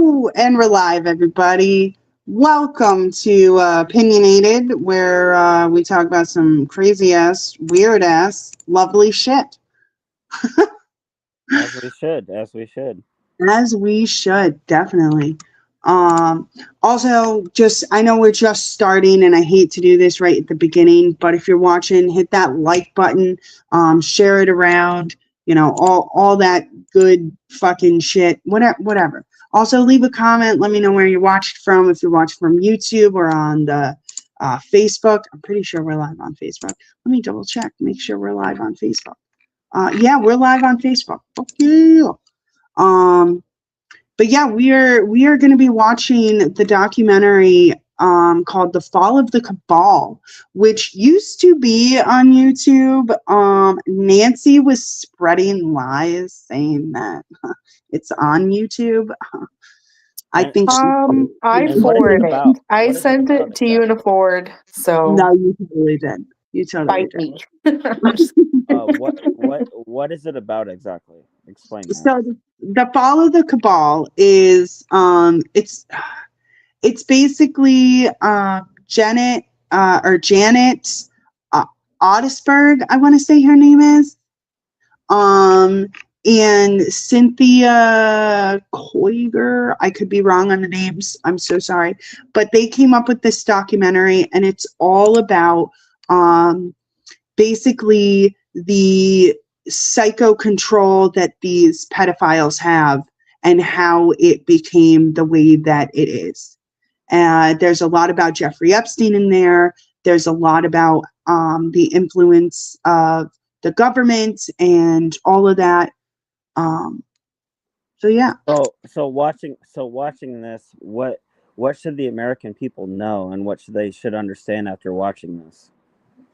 And we're live, everybody. Welcome to Opinionated, where we talk about some crazy ass, weird ass, lovely shit. As we should, as we should. As we should, definitely. Also, just I know we're just starting, and I hate to do this right at the beginning, but if you're watching, hit that like button, share it around, all that good fucking shit, whatever. Also, leave a comment. Let me know where you watched from. If you're watching from YouTube or on the Facebook, I'm pretty sure we're live on Facebook. Let me double check, make sure we're live on Facebook. Yeah, we're live on Facebook. Okay. Um, but yeah, we are going to be watching the documentary called "The Fall of the Cabal," which used to be on YouTube. Nancy was spreading lies saying that it's on YouTube. I And think she. I and what is it forwarded it. about? I What is it sent about it to you in a exactly? forward, so No, you totally did. You totally fight did. me. I'm just- What is it about exactly? Explain that. So the fall of the cabal is it's basically Janet Ottisberg, I want to say her name is, um, and Cynthia Koiger. I could be wrong on the names. I'm so sorry, but they came up with this documentary, and it's all about basically the psycho control that these pedophiles have and how it became the way that it is. There's a lot about Jeffrey Epstein in there. There's a lot about the influence of the government and all of that. Um, so yeah, So watching this, what should the American people know, and what should understand after watching this?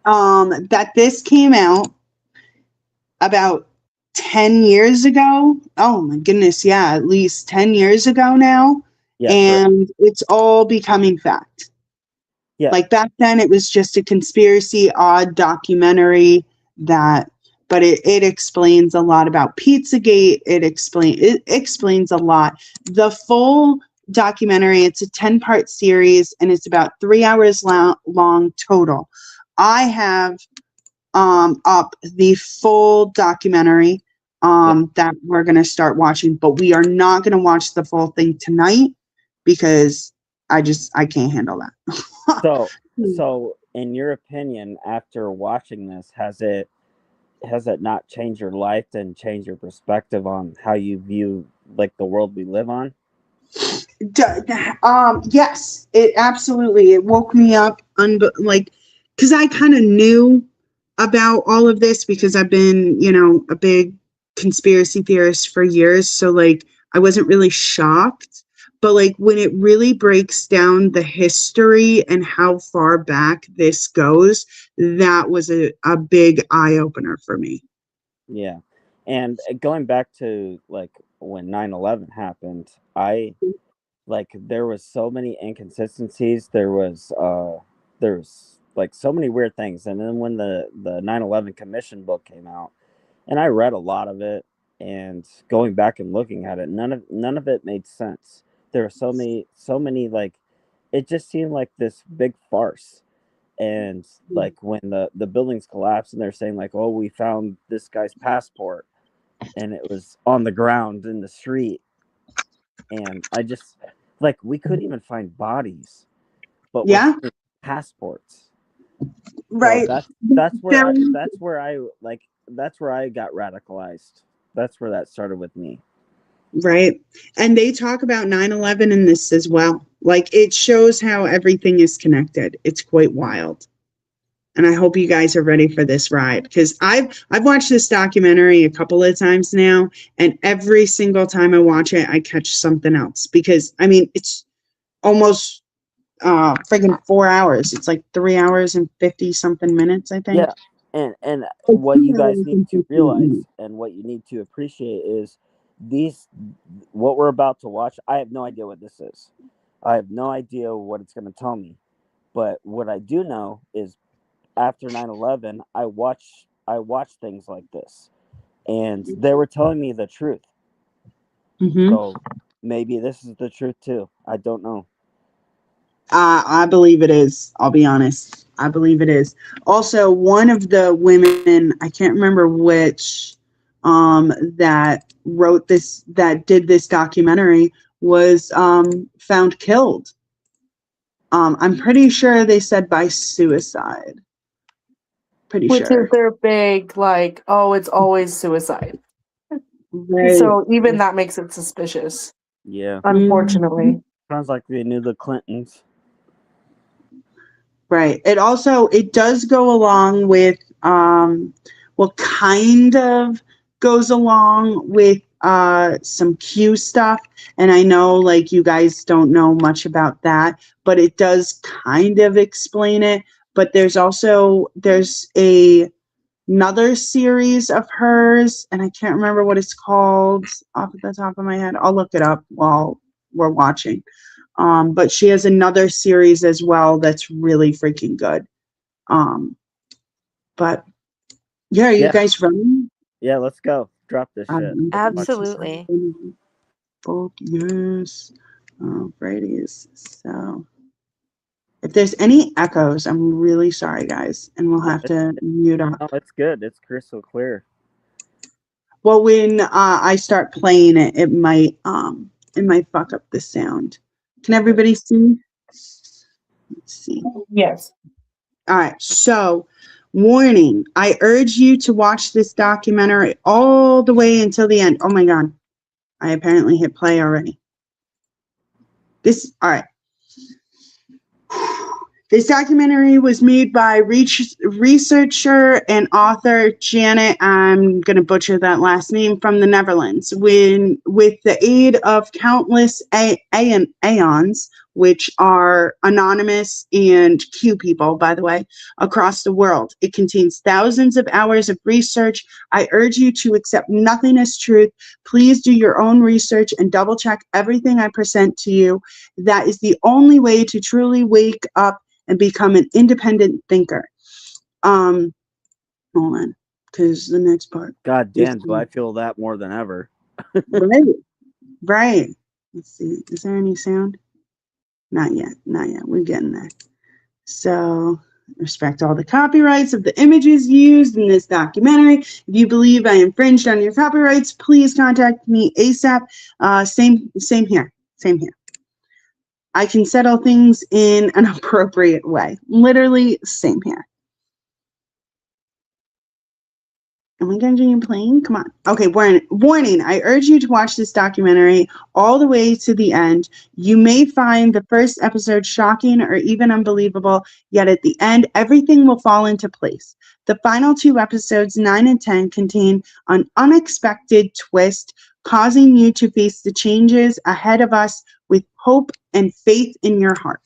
that this came out about 10 years ago. Oh my goodness, yeah, at least 10 years ago now. Yeah, correct. And it's all becoming fact. Yeah, Like back then, it was just a conspiracy, odd documentary that, but it explains a lot about Pizzagate. It explains a lot. The full documentary, it's a 10-part series, and it's about 3 hours long total. I have up the full documentary yeah. that we're going to start watching, but we are not going to watch the full thing tonight because I can't handle that. So, so in your opinion, after watching this, has it not changed your life and changed your perspective on how you view like the world we live on? Yes, it absolutely. It woke me up, like, because I kind of knew about all of this because I've been, a big conspiracy theorist for years. So, like, I wasn't really shocked. But, like, when it really breaks down the history and how far back this goes, that was a big eye opener for me. Yeah. And going back to like when 9/11 happened, I like there was so many inconsistencies. There was like so many weird things. And then when the 9/11 commission book came out, and I read a lot of it, and going back and looking at it, none of it made sense. There were so many like it just seemed like this big farce. And like when the buildings collapsed, and they're saying like, oh, we found this guy's passport, and it was on the ground in the street. And I just like we couldn't even find bodies, but we're Yeah, finding passports. So right. that's where There I that's where I like that's where I got radicalized. That's where that started with me. Right. And they talk about 9/11 in this as well. Like it shows how everything is connected. It's quite wild. And I hope you guys are ready for this ride because I've watched this documentary a couple of times now, and every single time I watch it, I catch something else because I mean it's almost friggin' 4 hours. It's like 3 hours and 50 something minutes, I think. Yeah, and Like what you 2 guys hours need and to 15 realize minutes. and what you need to appreciate is these what we're about to watch. I have no idea what this is. I have no idea what it's going to tell me. But what I do know is after 9/11, I watch things like this, and they were telling me the truth. Mm-hmm. So maybe this is the truth too. I don't know. I believe it is. I'll be honest. I believe it is. Also, one of the women, I can't remember which, that wrote this, that did this documentary, was found killed. I'm pretty sure they said by suicide. Pretty Which sure. is their big, like, oh, it's always suicide. Right. So even that makes it suspicious, Yeah. unfortunately. Sounds like they knew the Clintons. Right. It does go along with, well, kind of goes along with some Q stuff. And I know, like, you guys don't know much about that, but it does kind of explain it. But there's another series of hers, and I can't remember what it's called off the top of my head. I'll look it up while we're watching. But she has another series as well that's really freaking good. But yeah, are you guys running? Yeah, let's go. Drop this shit. Absolutely. Yes. Alrighty. So if there's any echoes, I'm really sorry, guys, and we'll have to mute up. Oh, it's good. It's crystal clear. Well, when I start playing it, it might fuck up the sound. Can everybody see? Let's see. Yes. All right. So, warning. I urge you to watch this documentary all the way until the end. Oh my God. I apparently hit play already. All right. This documentary was made by researcher and author Janet, I'm going to butcher that last name, from the Netherlands, with the aid of countless aeons, which are anonymous and Q people, by the way, across the world. It contains thousands of hours of research. I urge you to accept nothing as truth. Please do your own research and double check everything I present to you. That is the only way to truly wake up and become an independent thinker. Hold on, because the next part. God damn, do I feel that more than ever. Right. Let's see. Is there any sound? Not yet. We're getting there. So, respect all the copyrights of the images used in this documentary. If you believe I infringed on your copyrights, please contact me ASAP. Same here. I can settle things in an appropriate way. Literally, same here. Am I continuing playing? Come on. Okay, warning. I urge you to watch this documentary all the way to the end. You may find the first episode shocking or even unbelievable, yet at the end, everything will fall into place. The final 2 episodes, 9 and 10, contain an unexpected twist, causing you to face the changes ahead of us with hope and faith in your heart.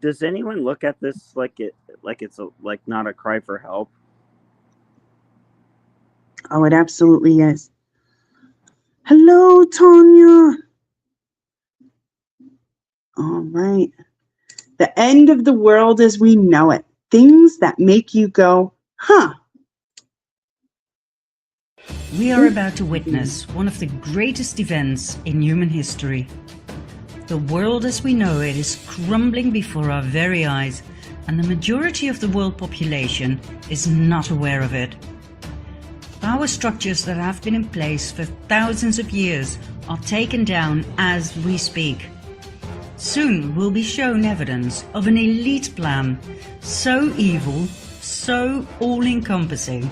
Does anyone look at this like it's not a cry for help? Oh, it absolutely is. Hello, Tanya. All right. The end of the world as we know it. Things that make you go, huh? We are about to witness one of the greatest events in human history. The world as we know it is crumbling before our very eyes, and the majority of the world population is not aware of it. Power structures that have been in place for thousands of years are taken down as we speak. Soon we'll be shown evidence of an elite plan, so evil, so all-encompassing,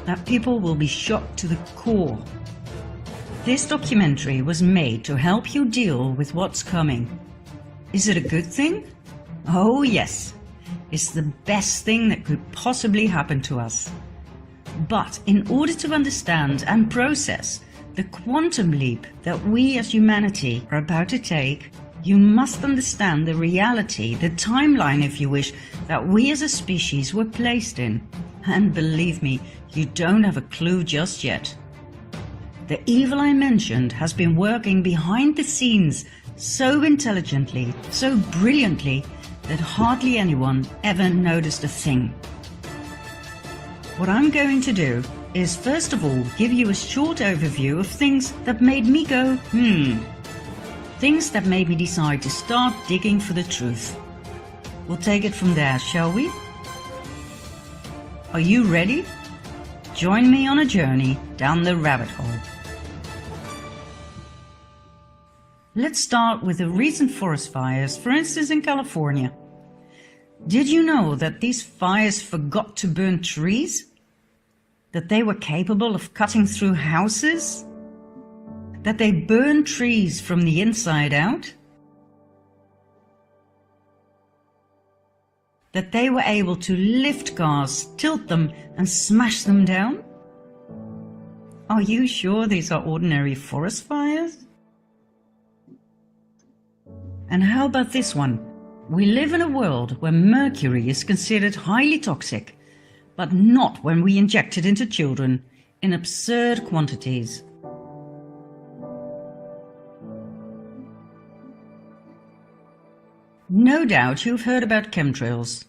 that people will be shocked to the core. This documentary was made to help you deal with what's coming. Is it a good thing? Oh yes, it's the best thing that could possibly happen to us. But in order to understand and process the quantum leap that we as humanity are about to take, you must understand the reality, the timeline if you wish, that we as a species were placed in. And believe me, you don't have a clue just yet. The evil I mentioned has been working behind the scenes so intelligently, so brilliantly, that hardly anyone ever noticed a thing. What I'm going to do is first of all give you a short overview of things that made me go, Things that made me decide to start digging for the truth. We'll take it from there, shall we? Are you ready? Join me on a journey down the rabbit hole. Let's start with the recent forest fires, for instance in California. Did you know that these fires forgot to burn trees? That they were capable of cutting through houses? That they burn trees from the inside out? That they were able to lift cars, tilt them and smash them down? Are you sure these are ordinary forest fires? And how about this one? We live in a world where mercury is considered highly toxic, but not when we inject it into children in absurd quantities. No doubt you've heard about chemtrails.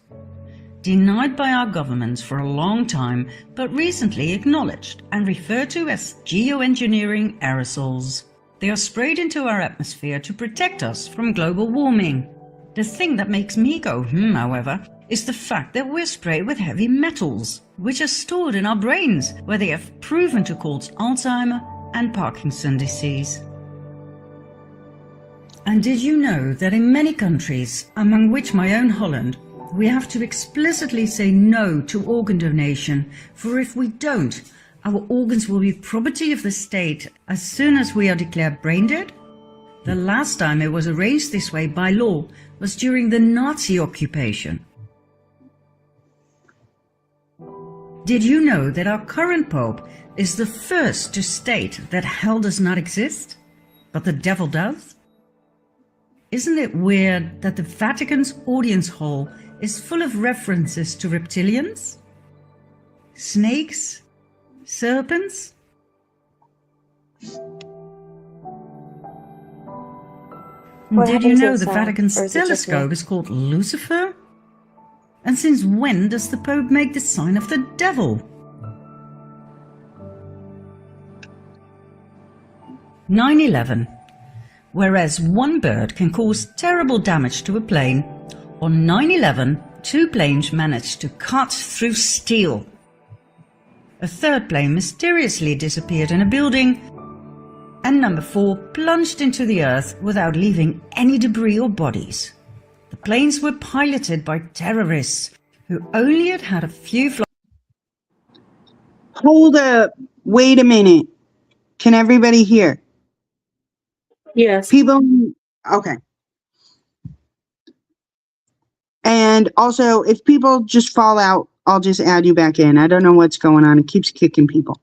Denied by our governments for a long time, but recently acknowledged and referred to as geoengineering aerosols. They are sprayed into our atmosphere to protect us from global warming. The thing that makes me go however, is the fact that we're sprayed with heavy metals, which are stored in our brains, where they have proven to cause Alzheimer and Parkinson's disease. And did you know that in many countries, among which my own Holland, we have to explicitly say no to organ donation, for if we don't, our organs will be property of the state as soon as we are declared brain dead? The last time it was arranged this way by law was during the Nazi occupation. Did you know that our current Pope is the first to state that hell does not exist, but the devil does? Isn't it weird that the Vatican's audience hall is full of references to reptilians, snakes, serpents? Did you know the Vatican's telescope is called Lucifer? And since when does the Pope make the sign of the devil? 9/11. Whereas one bird can cause terrible damage to a plane, on 9/11, 2 planes managed to cut through steel. A third plane mysteriously disappeared in a building, and number 4 plunged into the earth without leaving any debris or bodies. The planes were piloted by terrorists who only had a few Hold up. Wait a minute. Can everybody hear? Yes. People, okay. And also, if people just fall out, I'll just add you back in. I don't know what's going on. It keeps kicking people.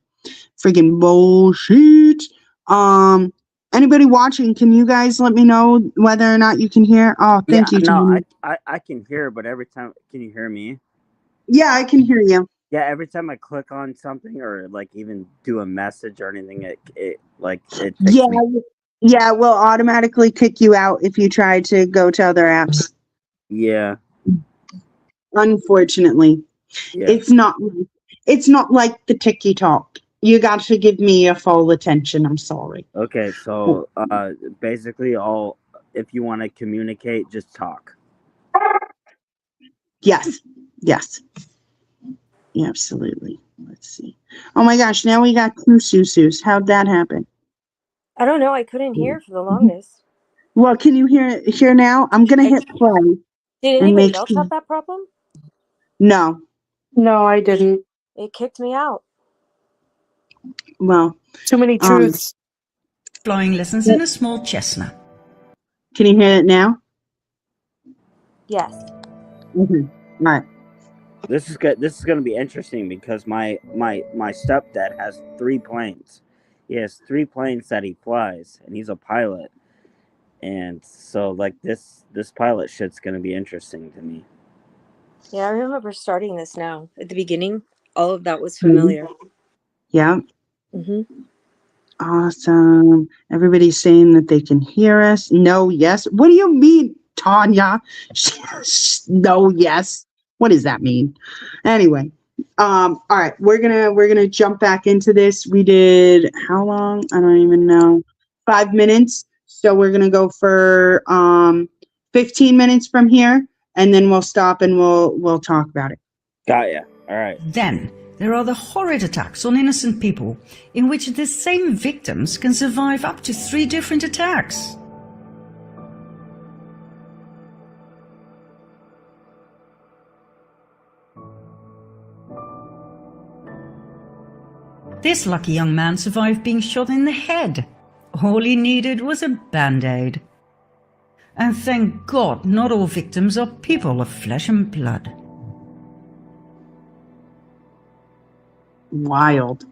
Freaking bullshit. Anybody watching, can you guys let me know whether or not you can hear? Oh, thank you. No, I can hear, but every time, can you hear me? Yeah, I can hear you. Yeah, every time I click on something or like even do a message or anything, it takes me. Yeah, we'll automatically kick you out if you try to go to other apps. Yeah. Unfortunately, Yeah. it's not like the TikTok. You got to give me your full attention. I'm sorry. Okay, so basically, if you want to communicate, just talk. Yes. Yeah, absolutely. Let's see. Oh my gosh, now we got 2 Susus. How'd that happen? I don't know. I couldn't hear for the longest. Well, can you hear now? I'm gonna hit play. Did anybody else have that problem? No. No, I didn't. It kicked me out. Well, Too many truths. flying lessons in a small chestnut. Can you hear it now? Yes. Mm-hmm. All right. This is good. This is going to be interesting because my stepdad has 3 planes. He has 3 planes that he flies, and he's a pilot. And so, like this pilot shit's going to be interesting to me. Yeah, I remember starting this now. At the beginning, all of that was familiar. Yeah. Mm-hmm. Awesome. Everybody's saying that they can hear us. No, yes. What do you mean, Tanya? No, yes. What does that mean? Anyway, all right, we're gonna jump back into this. We did how long? I don't even know. 5 minutes. So we're going to go for 15 minutes from here, and then we'll stop and we'll talk about it. Got ya. All right. Then there are the horrid attacks on innocent people, in which the same victims can survive up to 3 different attacks. This lucky young man survived being shot in the head. All he needed was a band-aid. And thank God not all victims are people of flesh and blood. Wild.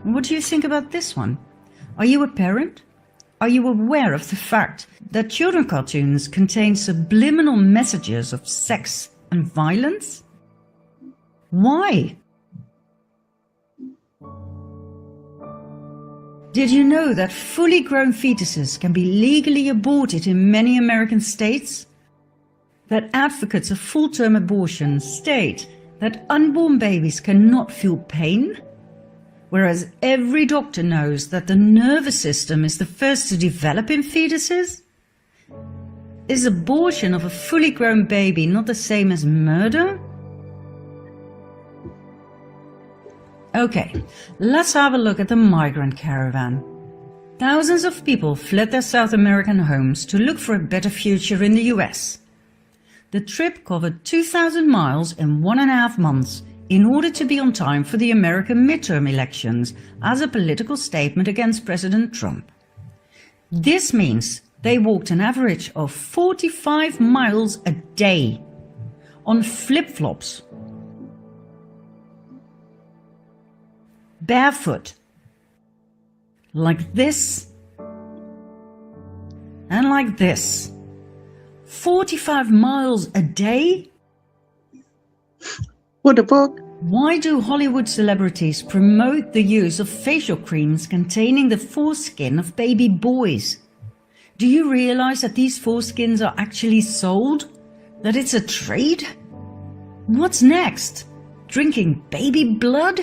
What do you think about this one? Are you a parent? Are you aware of the fact that children cartoons contain subliminal messages of sex and violence? Why? Did you know that fully grown fetuses can be legally aborted in many American states? That advocates of full-term abortion state that unborn babies cannot feel pain? Whereas every doctor knows that the nervous system is the first to develop in fetuses? Is abortion of a fully grown baby not the same as murder? Okay, let's have a look at the migrant caravan. Thousands of people fled their South American homes to look for a better future in the US. The trip covered 2,000 miles in 1.5 months in order to be on time for the American midterm elections as a political statement against President Trump. This means they walked an average of 45 miles a day on flip-flops, barefoot, like this and like this. 45 miles a day? What the fuck? Why do Hollywood celebrities promote the use of facial creams containing the foreskin of baby boys? Do you realize that these foreskins are actually sold? That it's a trade? What's next? Drinking baby blood?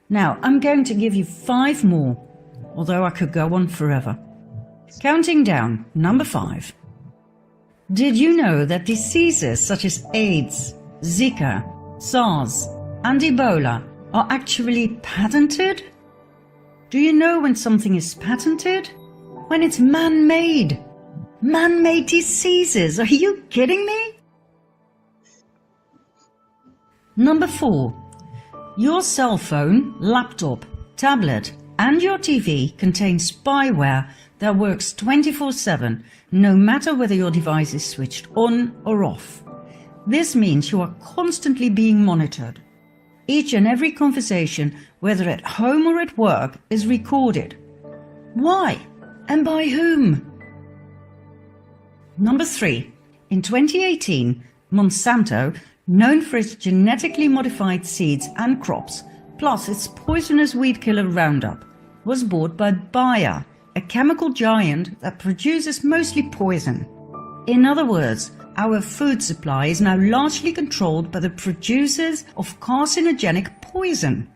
Now, I'm going to give you 5 more, although I could go on forever. Counting down, number 5. Did you know that diseases such as AIDS, Zika, SARS, and Ebola are actually patented? Do you know when something is patented? When it's man-made. Man-made diseases, are you kidding me? Number 4. Your cell phone, laptop, tablet, and your TV contain spyware that works 24/7, no matter whether your device is switched on or off. This means you are constantly being monitored. Each and every conversation, whether at home or at work, is recorded. Why? And by whom? Number 3. In 2018, Monsanto, known for its genetically modified seeds and crops, plus its poisonous weed killer Roundup, was bought by Bayer, a chemical giant that produces mostly poison. In other words, our food supply is now largely controlled by the producers of carcinogenic poison.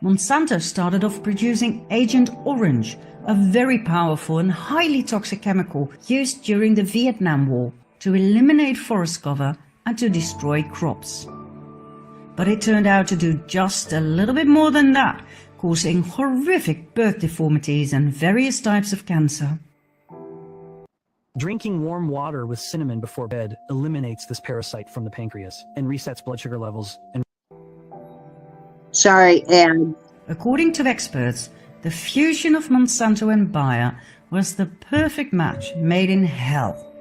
Monsanto started off producing Agent Orange, a very powerful and highly toxic chemical used during the Vietnam War to eliminate forest cover and to destroy crops. But it turned out to do just a little bit more than that, causing horrific birth deformities and various types of cancer. Drinking warm water with cinnamon before bed eliminates this parasite from the pancreas and resets blood sugar levels. Sorry, and According to experts, the fusion of Monsanto and Bayer was the perfect match made in hell.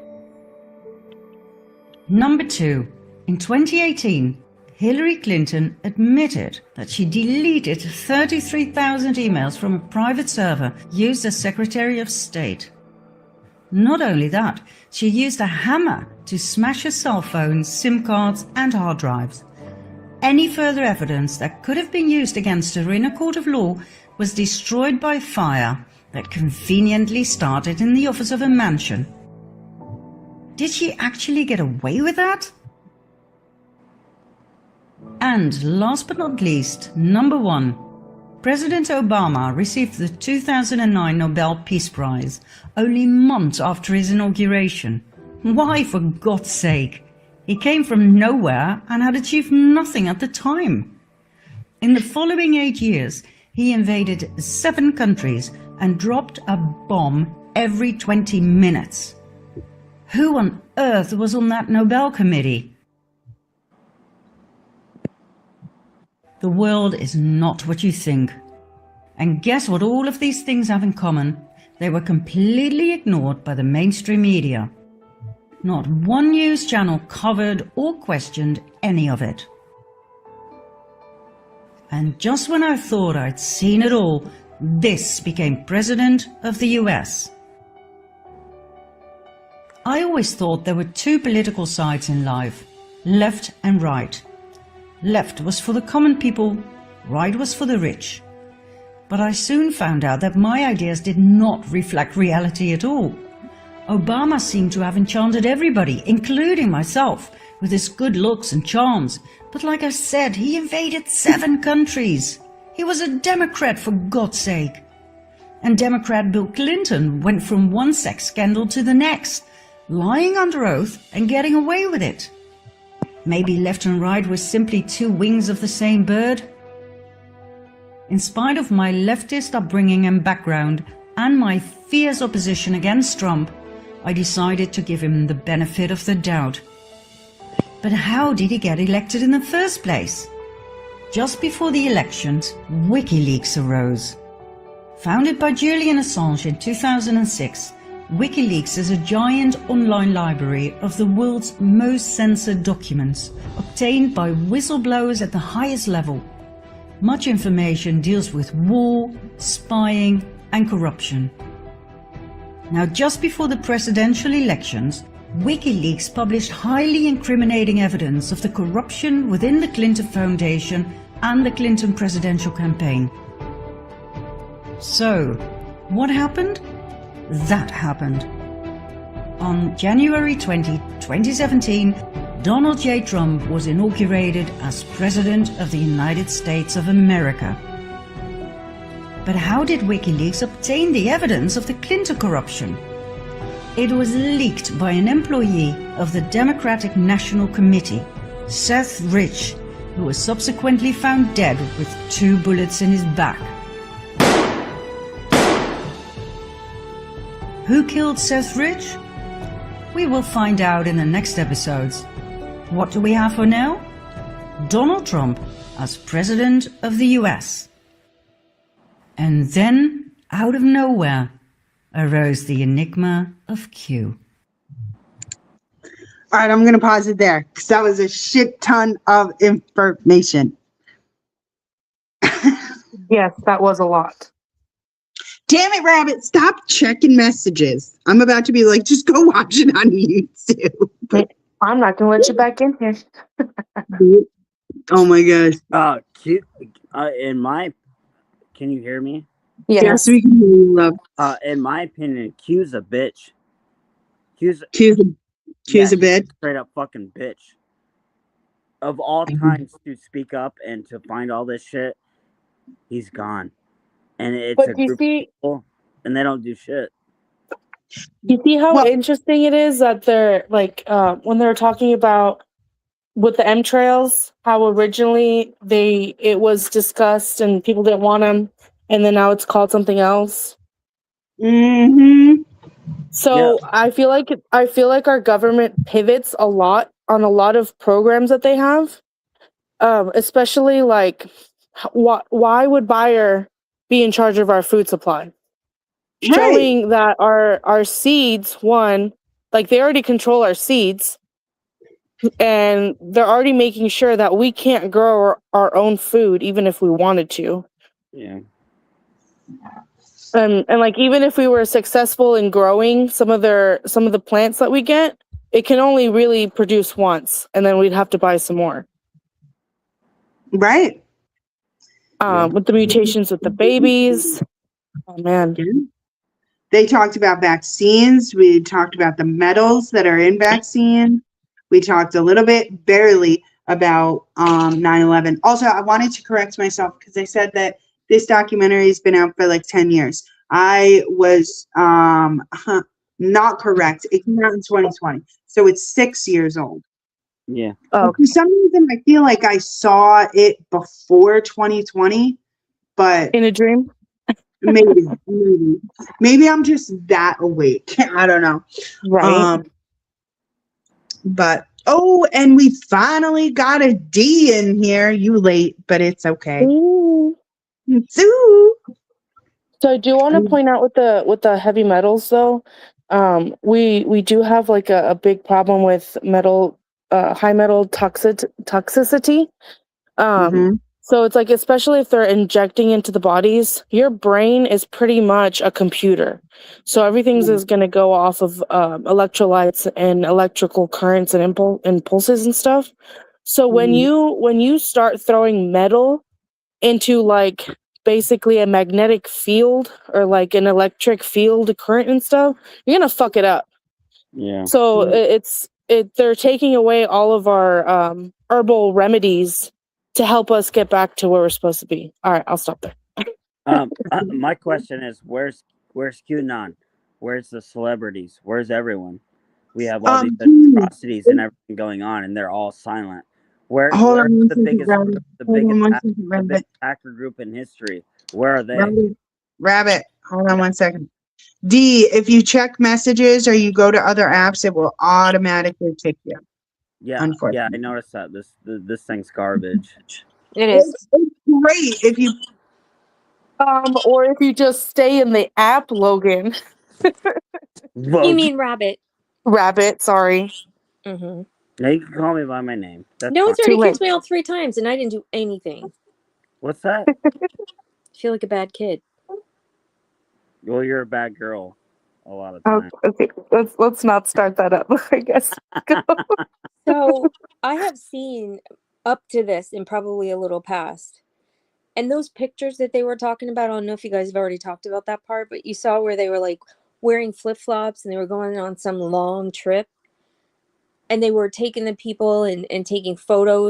Number 2. In 2018, Hillary Clinton admitted that she deleted 33,000 emails from a private server used as Secretary of State. Not only that, she used a hammer to smash her cell phones, SIM cards, and hard drives. Any further evidence that could have been used against her in a court of law was destroyed by fire that conveniently started in the office of a mansion. Did she actually get away with that? And last but not least, number 1. President Obama received the 2009 Nobel Peace Prize only months after his inauguration. Why, for God's sake? He came from nowhere and had achieved nothing at the time. In the following 8 years, he invaded 7 countries and dropped a bomb every 20 minutes. Who on earth was on that Nobel committee? The world is not what you think. And guess what all of these things have in common? They were completely ignored by the mainstream media. Not one news channel covered or questioned any of it. And just when I thought I'd seen it all, this became President of the US. I always thought there were 2 political sides in life, left and right. Left was for the common people, right was for the rich. But I soon found out that my ideas did not reflect reality at all. Obama seemed to have enchanted everybody, including myself, with his good looks and charms. But like I said, he invaded 7 countries. He was a Democrat, for God's sake. And Democrat Bill Clinton went from one sex scandal to the next, lying under oath and getting away with it. Maybe left and right were simply 2 wings of the same bird? In spite of my leftist upbringing and background, and my fierce opposition against Trump, I decided to give him the benefit of the doubt. But how did he get elected in the first place? Just before the elections, WikiLeaks arose. Founded by Julian Assange in 2006, WikiLeaks is a giant online library of the world's most censored documents, obtained by whistleblowers at the highest level. Much information deals with war, spying, and corruption. Now, just before the presidential elections, WikiLeaks published highly incriminating evidence of the corruption within the Clinton Foundation and the Clinton presidential campaign. So, what happened? That happened. On January 20, 2017, Donald J. Trump was inaugurated as President of the United States of America. But how did WikiLeaks obtain the evidence of the Clinton corruption? It was leaked by an employee of the Democratic National Committee, Seth Rich, who was subsequently found dead with 2 bullets in his back. Who killed Seth Rich? We will find out in the next episodes. What do we have for now? Donald Trump as President of the US. And then, out of nowhere, arose the enigma of Q. All right, I'm going to pause it there because that was a shit ton of information. Yes, that was a lot. Damn it, Rabbit, stop checking messages. I'm about to be like, just go watch it on YouTube. I'm not going to let you back in here. Oh my gosh. Q, can you hear me? Yes, we can hear you, love. In my opinion, Q's a bitch. Q's a bitch. Straight up fucking bitch. Of all times to speak up and to find all this shit, he's gone. And it's But a group of people, and they don't do shit. You see how interesting it is that they're like when they're talking about with the chemtrails, how originally it was discussed and people didn't want them, and then now it's called something else. Mm-hmm. So yeah. I feel like our government pivots a lot on a lot of programs that they have, especially like why would Bayer be in charge of our food supply? Right. Showing that our seeds, one, like they already control our seeds, and they're already making sure that we can't grow our own food even if we wanted to. Yeah. And like even if we were successful in growing some of the plants that we get, it can only really produce once, and then we'd have to buy some more. Right. With the mutations with the babies. Oh man. They talked about vaccines. We talked about the metals that are in vaccine. We talked a little bit, barely, about 9/11. Also, I wanted to correct myself because I said that this documentary has been out for like 10 years. I was not correct. It came out in 2020, so it's 6 years old. Yeah. Oh, For some reason, I feel like I saw it before 2020, but in a dream. maybe I'm just that awake. I don't know. Right. But and we finally got a D in here. You late, but it's okay. Ooh. Zoo. So I do want to point out with the heavy metals though, we do have like a big problem with metal, high metal toxicity. So it's like, especially if they're injecting into the bodies, your brain is pretty much a computer. So everything's is going to go off of electrolytes and electrical currents and impulses and stuff. So when you start throwing metal into like basically a magnetic field or like an electric field current and stuff, you're gonna fuck it up. Yeah. So they're taking away all of our herbal remedies to help us get back to where we're supposed to be. All right, I'll stop there. My question is, where's QAnon? Where's the celebrities? Where's everyone? We have all these atrocities and everything going on, and they're all silent. Where's the biggest hacker group in history? Where are they? Rabbit, hold on 1 second. D, if you check messages or you go to other apps, it will automatically kick you. Yeah, I noticed that. This thing's garbage. It is. It's great if you Or if you just stay in the app, Logan. You mean Rabbit? Rabbit, sorry. Mm-hmm. Now you can call me by my name. No, it's already kicked me out 3 times, and I didn't do anything. What's that? I feel like a bad kid. Well, you're a bad girl a lot of times. Okay, let's not start that up, I guess. So I have seen up to this and probably a little past. And those pictures that they were talking about, I don't know if you guys have already talked about that part, but you saw where they were like wearing flip-flops and they were going on some long trip. And they were taking the people and taking photo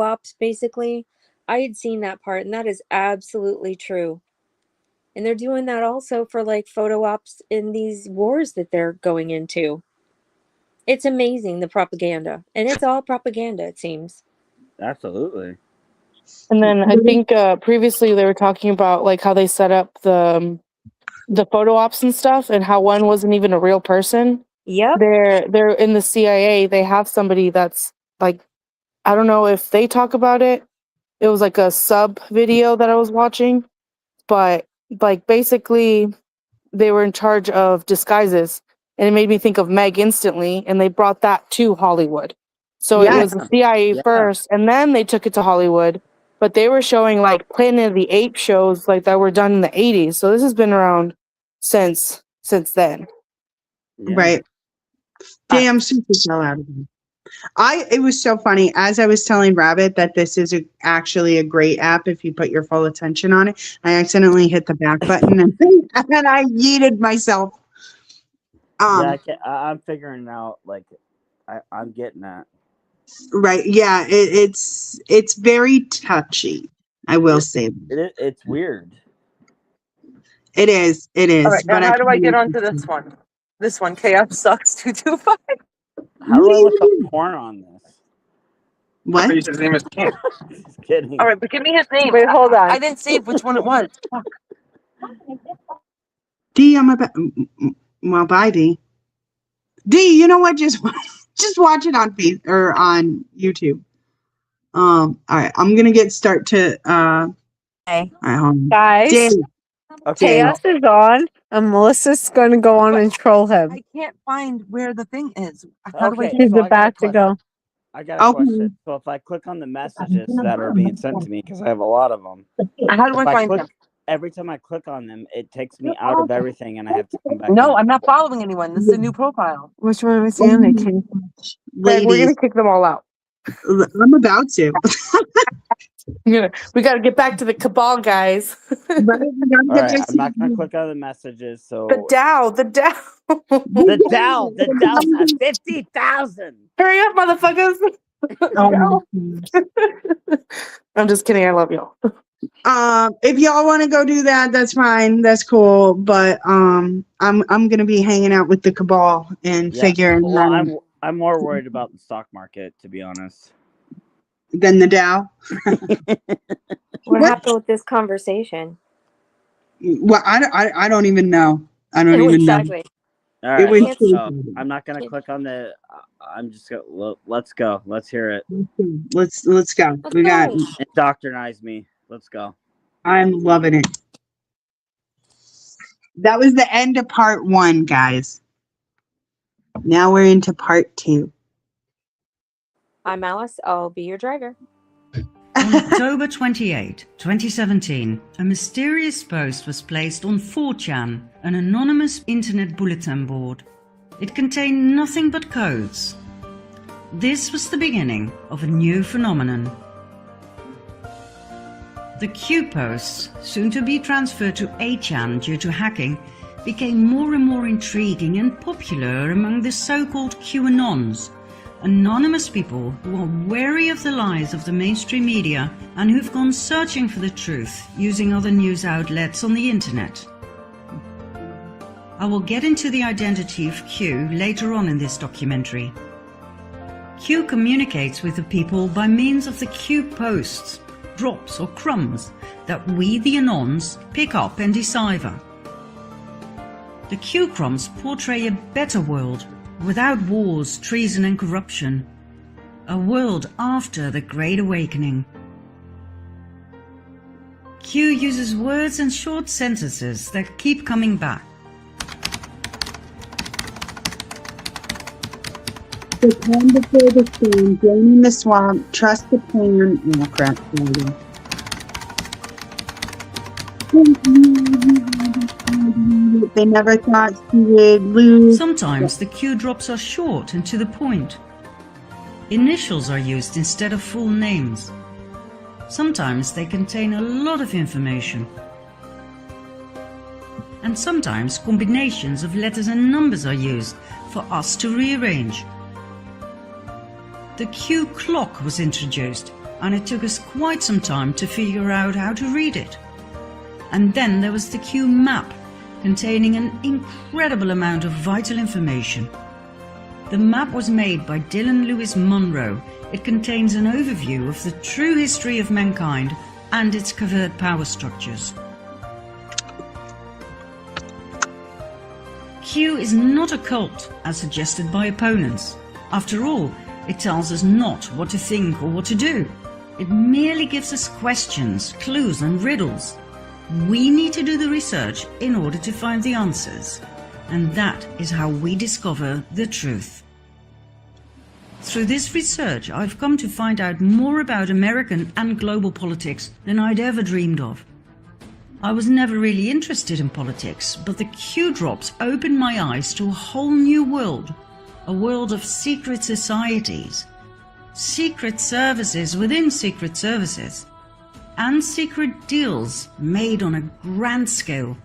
ops, basically. I had seen that part, and that is absolutely true. And they're doing that also for like photo ops in these wars that they're going into. It's amazing, the propaganda. And it's all propaganda, it seems. Absolutely. And then I think previously they were talking about like how they set up the photo ops and stuff, and how one wasn't even a real person. Yep. They're in the CIA. They have somebody that's like, I don't know if they talk about it. It was like a sub video that I was watching, but like basically they were in charge of disguises, and it made me think of Meg instantly, and they brought that to Hollywood. So it was the CIA first, and then they took it to Hollywood. But they were showing like Planet of the Apes shows like that were done in the 80s. So this has been around since then. Yeah. Right. Damn, super fell out of me. It was so funny as I was telling Rabbit that this is actually a great app if you put your full attention on it. I accidentally hit the back button and I yeeted myself. I'm figuring it out. Like, I'm getting that. Right. Yeah. It's very touchy. I will say. It's weird. It is. It is. All right, but now how do I get onto this one? This one, KF sucks 225. How do I look up porn on this? What? His name is Ken. Just kidding. All right, but give me his name. Wait, hold on. I didn't save which one it was. Fuck. D, I'm about. Well, bye, D. D, you know what? Just watch it on on YouTube. All right, I'm gonna get start to. Hey, all right, hold on. guys. D. Okay. Chaos is on, and Melissa's going to go on and troll him. I can't find where the thing is. How do I He's about to go. I got a question. So if I click on the messages that are being sent to me, because I have a lot of them. How do I find them? Every time I click on them, it takes me out of everything, and I have to come back. No, I'm not following anyone. This is a new profile. Which one was the only king? We're Ladies, gonna kick them all out. I'm about to. We gotta get back to the cabal, guys. All right, I'm not gonna click on the messages. So The Dow. the Dow has 50,000. Hurry up, motherfuckers! Oh, I'm just kidding. I love y'all. if y'all want to go do that, that's fine. That's cool. But I'm gonna be hanging out with the cabal and Yeah. figuring Well, out I'm more worried about the stock market, to be honest. than the Dow. What happened with this conversation? Well, I don't even know. I don't even Exactly. All It right, was let's too- go. I'm not gonna click on the. I'm just gonna. Let's go. Let's hear it. know. Let's go. Let's We got. go. Indoctrinize me. Let's go. I'm loving it. That was the end of part 1, guys. Now we're into part 2. I'm Alice. I'll be your driver. On October 28, 2017, a mysterious post was placed on 4chan, an anonymous internet bulletin board. It contained nothing but codes. This was the beginning of a new phenomenon. The Q posts, soon to be transferred to 8chan due to hacking, became more and more intriguing and popular among the so-called QAnons, anonymous people who are wary of the lies of the mainstream media and who've gone searching for the truth using other news outlets on the internet. I will get into the identity of Q later on in this documentary. Q communicates with the people by means of the Q posts, drops or crumbs that we, the Anons, pick up and decipher. The Q crumbs portray a better world, without wars, treason and corruption. A world after the Great Awakening. Q uses words and short sentences that keep coming back. The calm before the storm, draining the swamp, trust the plan. Oh, crap. They never thought she would lose. Sometimes the Q drops are short and to the point. Initials are used instead of full names. Sometimes they contain a lot of information. And sometimes combinations of letters and numbers are used for us to rearrange. The Q clock was introduced, and it took us quite some time to figure out how to read it. And then there was the Q map, containing an incredible amount of vital information. The map was made by Dylan Lewis Monroe. It contains an overview of the true history of mankind and its covert power structures. Q is not a cult, as suggested by opponents. After all, it tells us not what to think or what to do. It merely gives us questions, clues and riddles. We need to do the research in order to find the answers. And that is how we discover the truth. Through this research, I've come to find out more about American and global politics than I'd ever dreamed of. I was never really interested in politics, but the Q drops opened my eyes to a whole new world. A world of secret societies, secret services within secret services, and secret deals made on a grand scale.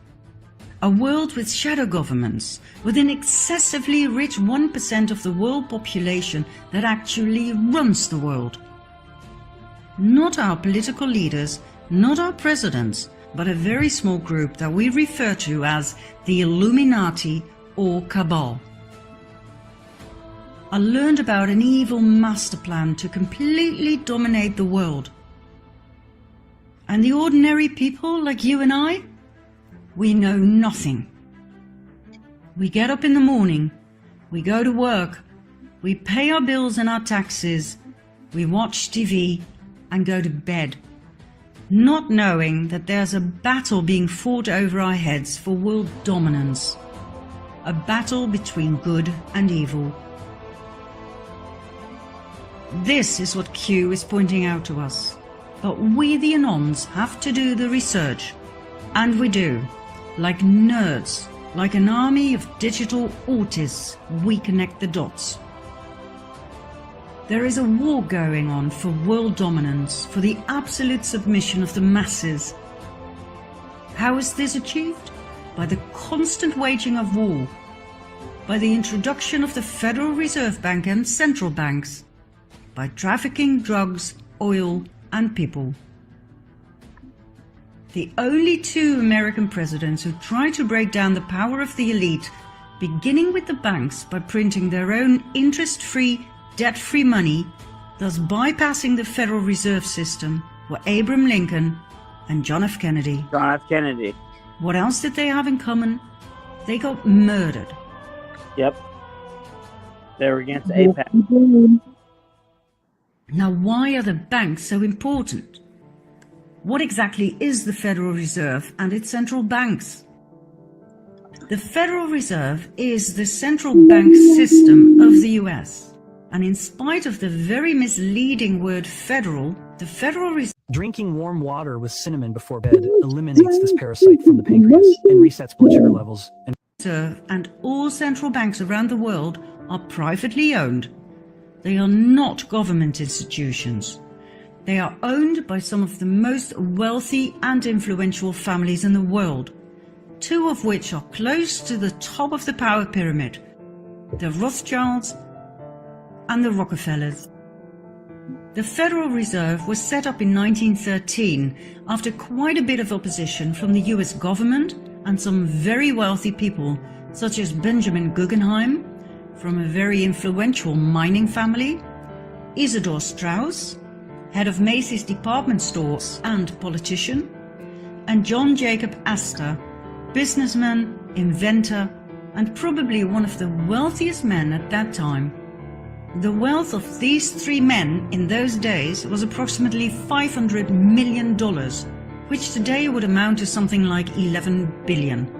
A world with shadow governments, with an excessively rich 1% of the world population that actually runs the world. Not our political leaders, not our presidents, but a very small group that we refer to as the Illuminati or cabal. I learned about an evil master plan to completely dominate the world. And the ordinary people like you and I, we know nothing. We get up in the morning, we go to work, we pay our bills and our taxes, we watch TV and go to bed, not knowing that there's a battle being fought over our heads for world dominance. A battle between good and evil. This is what Q is pointing out to us. But we the Anons have to do the research. And we do. Like nerds, like an army of digital autists, we connect the dots. There is a war going on for world dominance, for the absolute submission of the masses. How is this achieved? By the constant waging of war. By the introduction of the Federal Reserve Bank and central banks. by trafficking drugs, oil, and people. The only two American presidents who tried to break down the power of the elite, beginning with the banks by printing their own interest-free, debt-free money, thus bypassing the Federal Reserve System, were Abraham Lincoln and John F. Kennedy. John F. Kennedy. What else did they have in common? They got murdered. Yep. They were against APEC. Now, why are the banks so important? What exactly is the Federal Reserve and its central banks? The Federal Reserve is the central bank system of the US. And in spite of the very misleading word federal, the Federal Reserve... Drinking warm water with cinnamon before bed eliminates this parasite from the pancreas and resets blood sugar levels. And all central banks around the world are privately owned. They are not government institutions. They are owned by some of the most wealthy and influential families in the world, two of which are close to the top of the power pyramid, the Rothschilds and the Rockefellers. The Federal Reserve was set up in 1913 after quite a bit of opposition from the US government and some very wealthy people, such as Benjamin Guggenheim, from a very influential mining family, Isidor Straus, head of Macy's department stores and politician, and John Jacob Astor, businessman, inventor, and probably one of the wealthiest men at that time. The wealth of these three men in those days was approximately $500 million, which today would amount to something like 11 billion.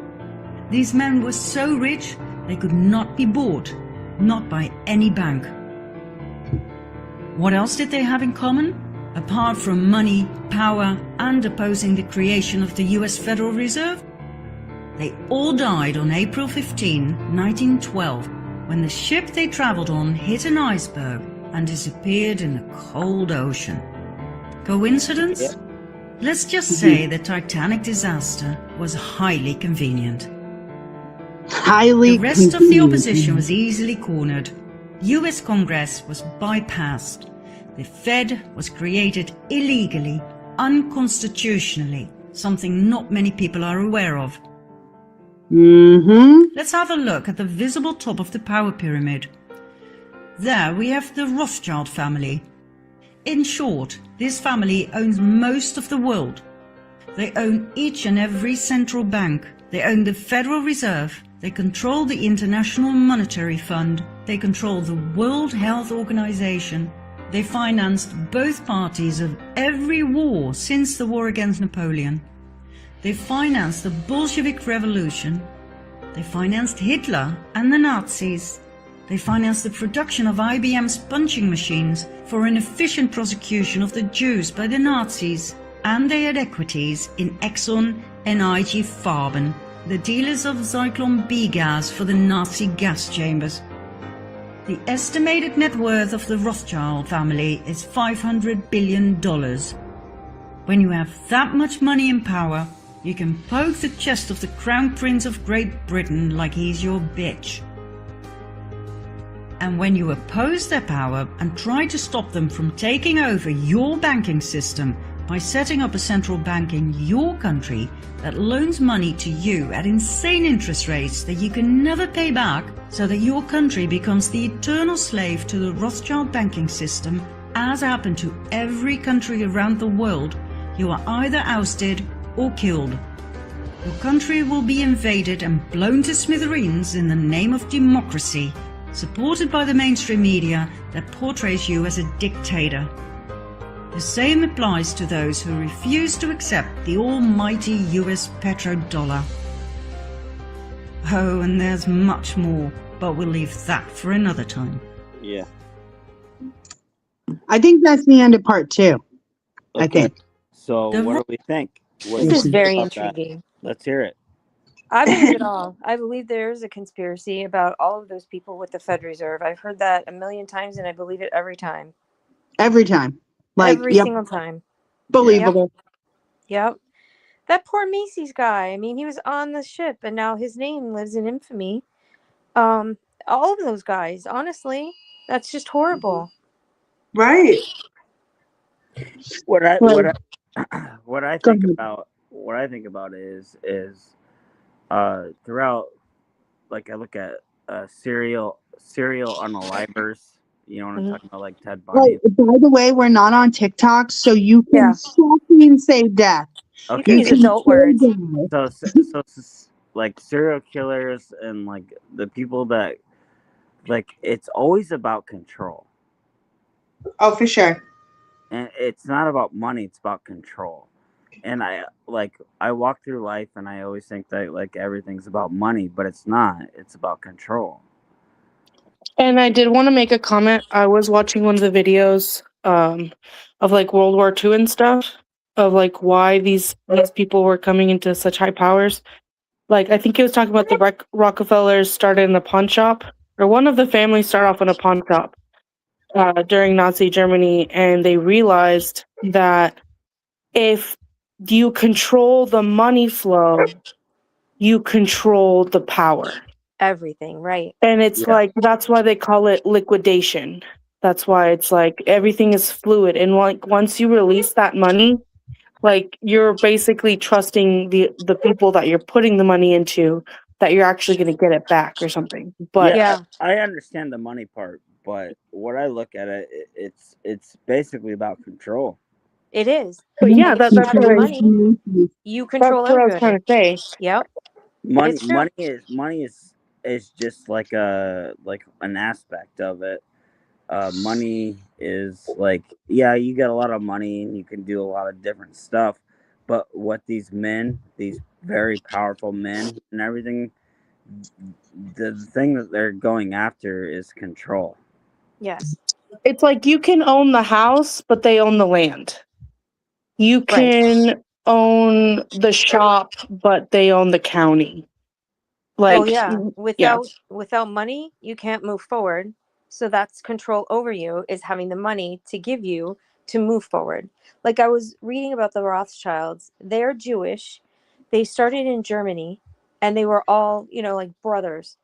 These men were so rich they could not be bought, not by any bank. What else did they have in common? Apart from money, power, and opposing the creation of the US Federal Reserve? They all died on April 15, 1912, when the ship they traveled on hit an iceberg and disappeared in the cold ocean. Coincidence? Yeah. Let's just say the Titanic disaster was highly convenient. Highly The rest of the convenient. opposition was easily cornered. US Congress was bypassed. The Fed was created illegally, unconstitutionally, something not many people are aware of. Let's have a look at the visible top of the power pyramid. There we have the Rothschild family. In short, this family owns most of the world. They own each and every central bank. They own the Federal Reserve. They control the International Monetary Fund. They control the World Health Organization. They financed both parties of every war since the war against Napoleon. They financed the Bolshevik Revolution. They financed Hitler and the Nazis. They financed the production of IBM's punching machines for an efficient prosecution of the Jews by the Nazis. And they had equities in Exxon and IG Farben, the dealers of Zyklon B gas for the Nazi gas chambers. The estimated net worth of the Rothschild family is $500 billion. When you have that much money and power, you can poke the chest of the Crown Prince of Great Britain like he's your bitch. And when you oppose their power and try to stop them from taking over your banking system by setting up a central bank in your country that loans money to you at insane interest rates that you can never pay back, so that your country becomes the eternal slave to the Rothschild banking system, as happened to every country around the world, you are either ousted or killed. Your country will be invaded and blown to smithereens in the name of democracy, supported by the mainstream media that portrays you as a dictator. The same applies to those who refuse to accept the almighty US petrodollar. Oh, and there's much more, but we'll leave that for another time. Yeah. I think that's the end of part 2. I Okay. think. So The what Ro- do we think? What do This you is think very about that? intriguing. Let's hear it. I believe it all. I believe there's a conspiracy about all of those people with the Fed Reserve. I've heard that a million times and I believe it every time. Every time. Like, Every yep, single time. believable. Yep. That poor Macy's guy. I mean, he was on the ship and now his name lives in infamy. All of those guys, honestly, that's just horrible. Right. What I Like, what I what I go think ahead. about is throughout, like, I look at serial unalivers. You know what I'm Mhm. talking about, like Ted Right. Bundy. By the way, we're not on TikTok, so you can Yeah. fucking say death. You can Okay, You use can adult say words. death. like serial killers and like the people that, like, it's always about control, Oh, for sure. and it's not about money, it's about control. And I walk through life and I always think that like everything's about money, but it's not. It's about control. And I did want to make a comment. I was watching one of the videos of like World War II and stuff, of like why these people were coming into such high powers. Like I think he was talking about the Rockefellers started in a pawn shop, or one of the families started off in a pawn shop during Nazi Germany, and they realized that if you control the money flow, you control the power. Everything, right? And it's Yeah. like, that's why they call it liquidation. That's why it's like everything is fluid. And like once you release that money, like you're basically trusting the people that you're putting the money into that you're actually going to get it back or something. But Yeah, Yeah, I understand the money part, but what I look at it's basically about control. it is. yeah, And if that, you that's have what the I money, you that's control what I was everybody. trying to say. Yep, Money it's true. is just like an aspect of it. Money is like, yeah, you get a lot of money and you can do a lot of different stuff, but what these very powerful men and everything, the thing that they're going after is control. Yes, It's like you can own the house, but they own the land. You right. can own the shop, but they own the county. Well, Like, yeah, yeah. without money, you can't move forward. So that's control over you, is having the money to give you to move forward. Like I was reading about the Rothschilds. They're Jewish. They started in Germany and they were all, like brothers.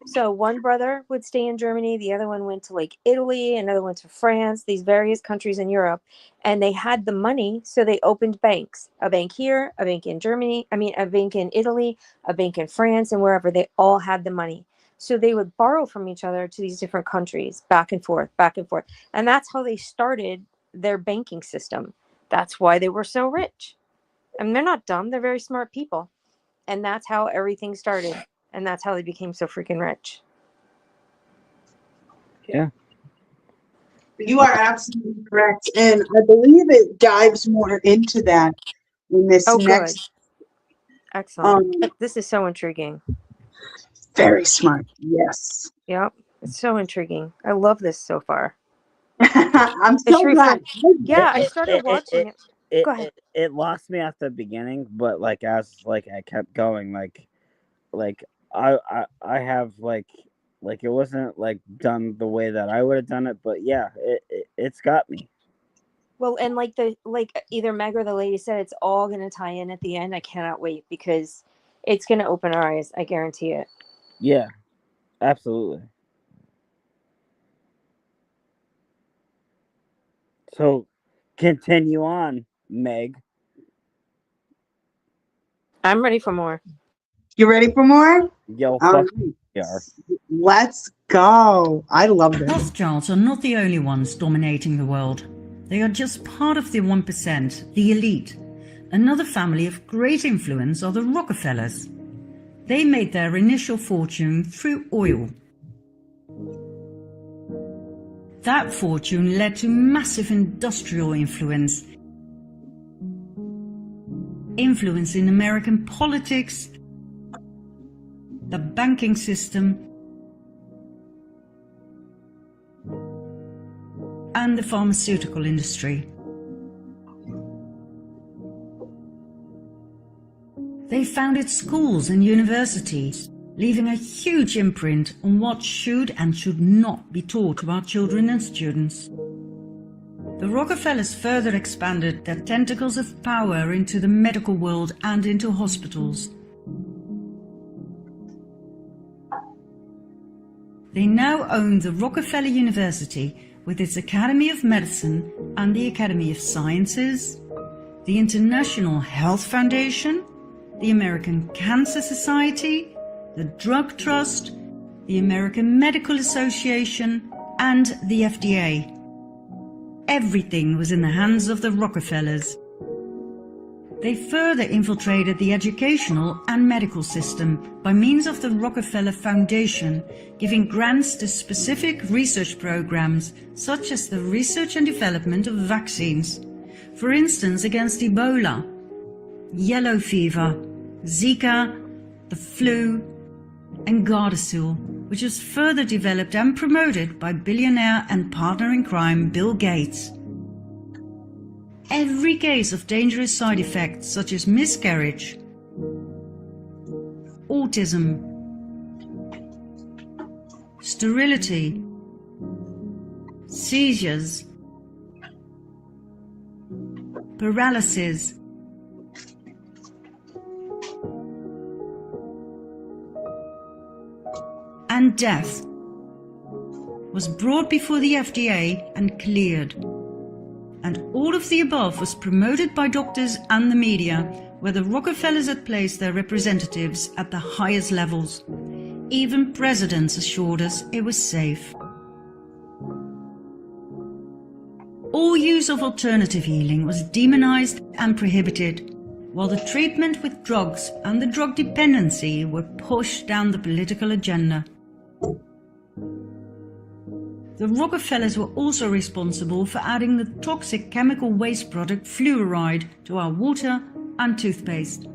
So one brother would stay in Germany, the other one went to like Italy, another went to France, these various countries in Europe, and they had the money, so they opened banks. A bank here, a bank in Germany, a bank in Italy, a bank in France, and wherever. They all had the money. So they would borrow from each other to these different countries, back and forth, back and forth. And that's how they started their banking system. That's why they were so rich. And they're not dumb, they're very smart people. And that's how everything started. And that's how they became so freaking rich. Yeah. You are absolutely correct. And I believe it dives more into that in this Oh, good. next Excellent. um This is so intriguing. very smart. Yes. Yep. It's so intriguing. I love this so far. I'm The so true glad. crime. Yeah, I started watching it. it, Go ahead. it, it lost me at the beginning, but like as like I kept going, like I have like it wasn't like done the way that I would have done it, but yeah, it's got me. Well, and like either Meg or the lady said, it's all gonna tie in at the end. I cannot wait because it's gonna open our eyes. I guarantee it. Yeah, absolutely. So continue on, Meg. I'm ready for more. You ready for more? Yo, All fuck right. yeah. Let's go. I love this. Rothschilds are not the only ones dominating the world. They are just part of the 1%, the elite. Another family of great influence are the Rockefellers. They made their initial fortune through oil. That fortune led to massive industrial influence in American politics, the banking system, and the pharmaceutical industry. They founded schools and universities, leaving a huge imprint on what should and should not be taught to our children and students. The Rockefellers further expanded their tentacles of power into the medical world and into hospitals. They now own the Rockefeller University with its Academy of Medicine and the Academy of Sciences, the International Health Foundation, the American Cancer Society, the Drug Trust, the American Medical Association, and the FDA. Everything was in the hands of the Rockefellers. They further infiltrated the educational and medical system by means of the Rockefeller Foundation, giving grants to specific research programs such as the research and development of vaccines, for instance against Ebola, yellow fever, Zika, the flu, and Gardasil, which was further developed and promoted by billionaire and partner in crime Bill Gates. Every case of dangerous side effects such as miscarriage, autism, sterility, seizures, paralysis, and death was brought before the FDA and cleared. And all of the above was promoted by doctors and the media, where the Rockefellers had placed their representatives at the highest levels. Even presidents assured us it was safe. All use of alternative healing was demonized and prohibited, while the treatment with drugs and the drug dependency were pushed down the political agenda. The Rockefellers were also responsible for adding the toxic chemical waste product fluoride to our water and toothpaste.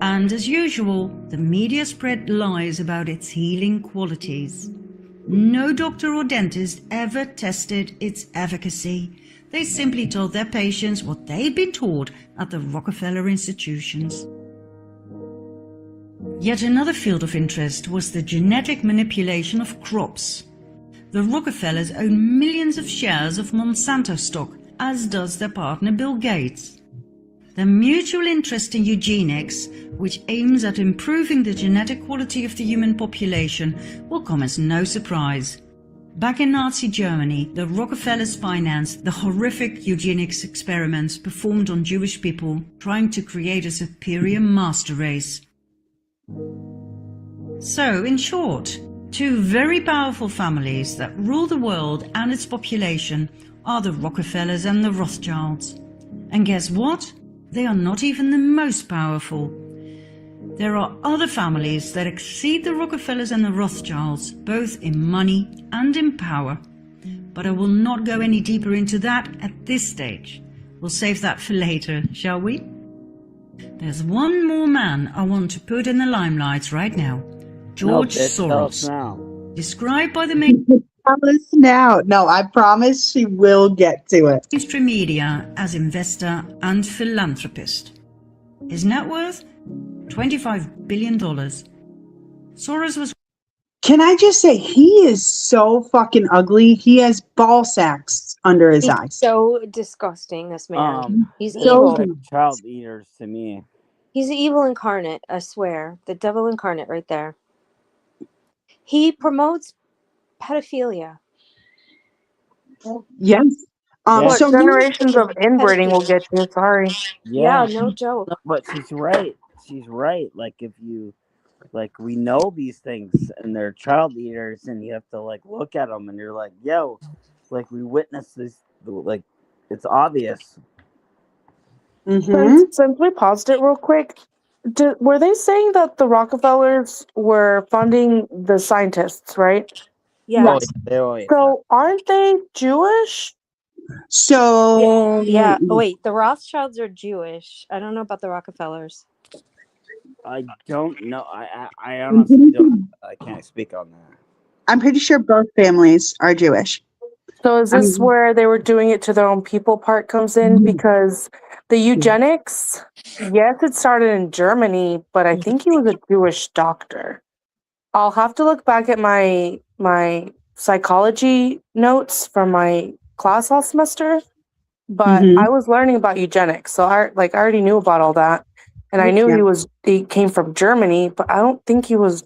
And as usual, the media spread lies about its healing qualities. No doctor or dentist ever tested its efficacy. They simply told their patients what they'd been taught at the Rockefeller institutions. Yet another field of interest was the genetic manipulation of crops. The Rockefellers own millions of shares of Monsanto stock, as does their partner Bill Gates. Their mutual interest in eugenics, which aims at improving the genetic quality of the human population, will come as no surprise. Back in Nazi Germany, the Rockefellers financed the horrific eugenics experiments performed on Jewish people, trying to create a superior master race. So, in short, two very powerful families that rule the world and its population are the Rockefellers and the Rothschilds. And guess what? They are not even the most powerful. There are other families that exceed the Rockefellers and the Rothschilds, both in money and in power. But I will not go any deeper into that at this stage. We'll save that for later, shall we? There's one more man I want to put in the limelight right now. George Soros. Described by the Tell us now. No, I promise she will get to it. mainstream media as investor and philanthropist. His net worth? $25 billion. Soros was... Can I just say, he is so fucking ugly. He has ball sacks under his eyes. So disgusting, this man. He's so evil. Child eaters to me. He's the evil incarnate, I swear. The devil incarnate right there. He promotes pedophilia. Yes. What So generations of inbreeding will get you? Sorry. Yeah, no joke. No, but she's right. She's right. Like, if you, like, we know these things and they're child eaters, and you have to, like, look at them and you're like, yo, like, we witnessed this, like, it's obvious. Simply paused it real quick. Were they saying that the Rockefellers were funding the scientists, right? Yeah. So aren't they Jewish? So yeah. Oh, wait, the Rothschilds are Jewish. I don't know about the Rockefellers. I don't know. I honestly don't. I can't speak on that. I'm pretty sure both families are Jewish. So is this where they were doing it to their own people part comes in? Because the eugenics, yes, it started in Germany, but I think he was a Jewish doctor. I'll have to look back at my psychology notes from my class last semester, but I was learning about eugenics, so I already knew about all that. And I knew Yeah. he came from Germany, but I don't think he was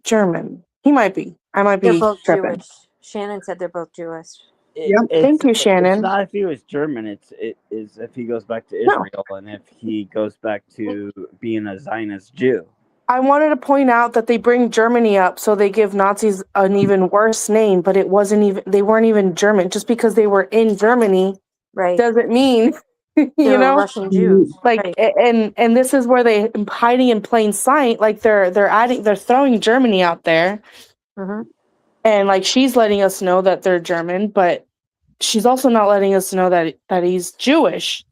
German. He might be. I might They're be both tripping. Jewish. Shannon said they're both Jewish. Yep. Thank you, It's Shannon. not if he was German. It is if he goes back to No. Israel and if he goes back to being a Zionist Jew. I wanted to point out that they bring Germany up, so they give Nazis an even worse name, but they weren't even German. Just because they were in Germany Right. doesn't mean, They you were know, Russian Jews. like, Right. and this is where they hiding in plain sight, like they're throwing Germany out there, Mm-hmm. and like she's letting us know that they're German, but she's also not letting us know that he's Jewish.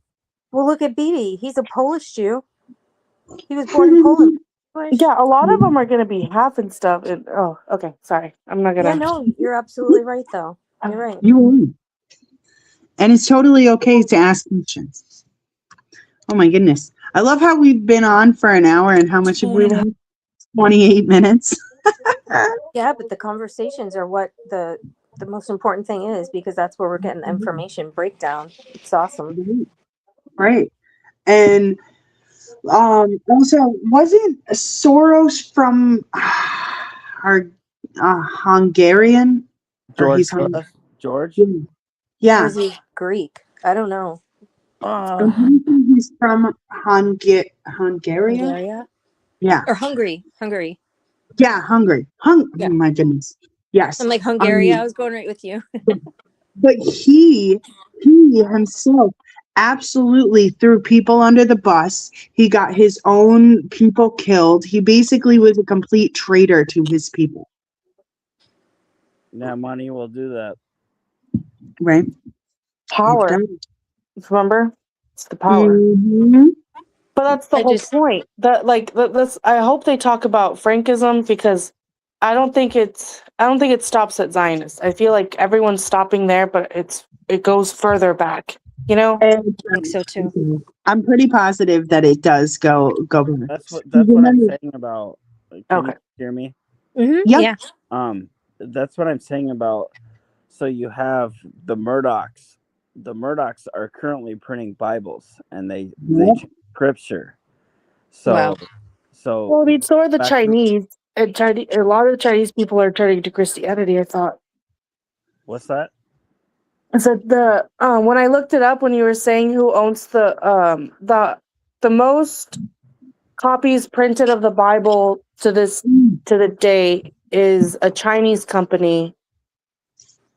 Well, look at Beatty. He's a Polish Jew. He was born in Poland. Jewish. Yeah, a lot of them are gonna be half and stuff. And, oh, okay, sorry, I'm not gonna. Yeah, no, you're absolutely right, though. You're right. You are. And it's totally okay to ask questions. Oh my goodness. I love how we've been on for an hour and how much have we won? 28 minutes. Yeah, but the conversations are what the most important thing is, because that's where we're getting the information breakdown. It's awesome. Right. And also, wasn't Soros from Hungarian? Or George he's Soros? George? Or Yeah. is he Greek? I don't know. I'm pretty sure he's from Hungarian. Hungary? Yeah. Or Hungary. Hungary. Yeah, Hungary. Yeah. Oh my goodness. Yes. I'm like Hungary. I was going right with you. But he himself absolutely threw people under the bus. He got his own people killed. He basically was a complete traitor to his people. Yeah, money will do that. Right? Power. Remember, it's the power. Mm-hmm. But that's the whole point. That's. I hope they talk about Frankism, because I don't think it stops at Zionists. I feel like everyone's stopping there, but it goes further back. You know? I think so too. I'm pretty positive that it does go back. That's what I'm saying about. Can you hear me? Mm-hmm. Yep. Yeah. That's what I'm saying about. So you have the Murdochs. The Murdochs are currently printing Bibles, and they change scripture. So, Wow. Well, I mean, so are the Chinese. And a lot of the Chinese people are turning to Christianity, I thought. What's that? I said when I looked it up, when you were saying who owns the most copies printed of the Bible to the day is a Chinese company.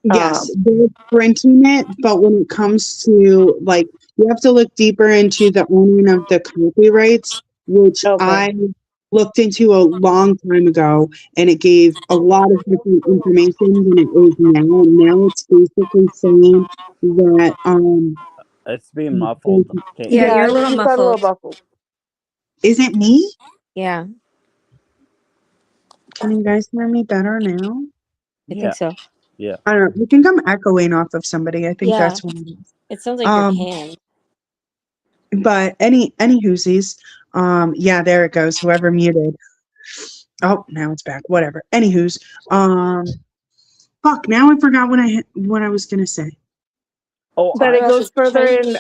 Yes, they're printing it, but when it comes to, like, you have to look deeper into the owning of the copyrights, which I looked into a long time ago, and it gave a lot of different information than it is now. Now it's basically saying that It's being muffled. Yeah, you're a little muffled. Is it me? Yeah. Can you guys hear me better now? I think so. Yeah. I don't know. I think I'm echoing off of somebody. I think that's what it is. It sounds like your can. But any hoosies, yeah, there it goes. Whoever muted. Oh, now it's back. Whatever. Anywho's, fuck. Now I forgot what I was gonna say. Oh, that it goes further in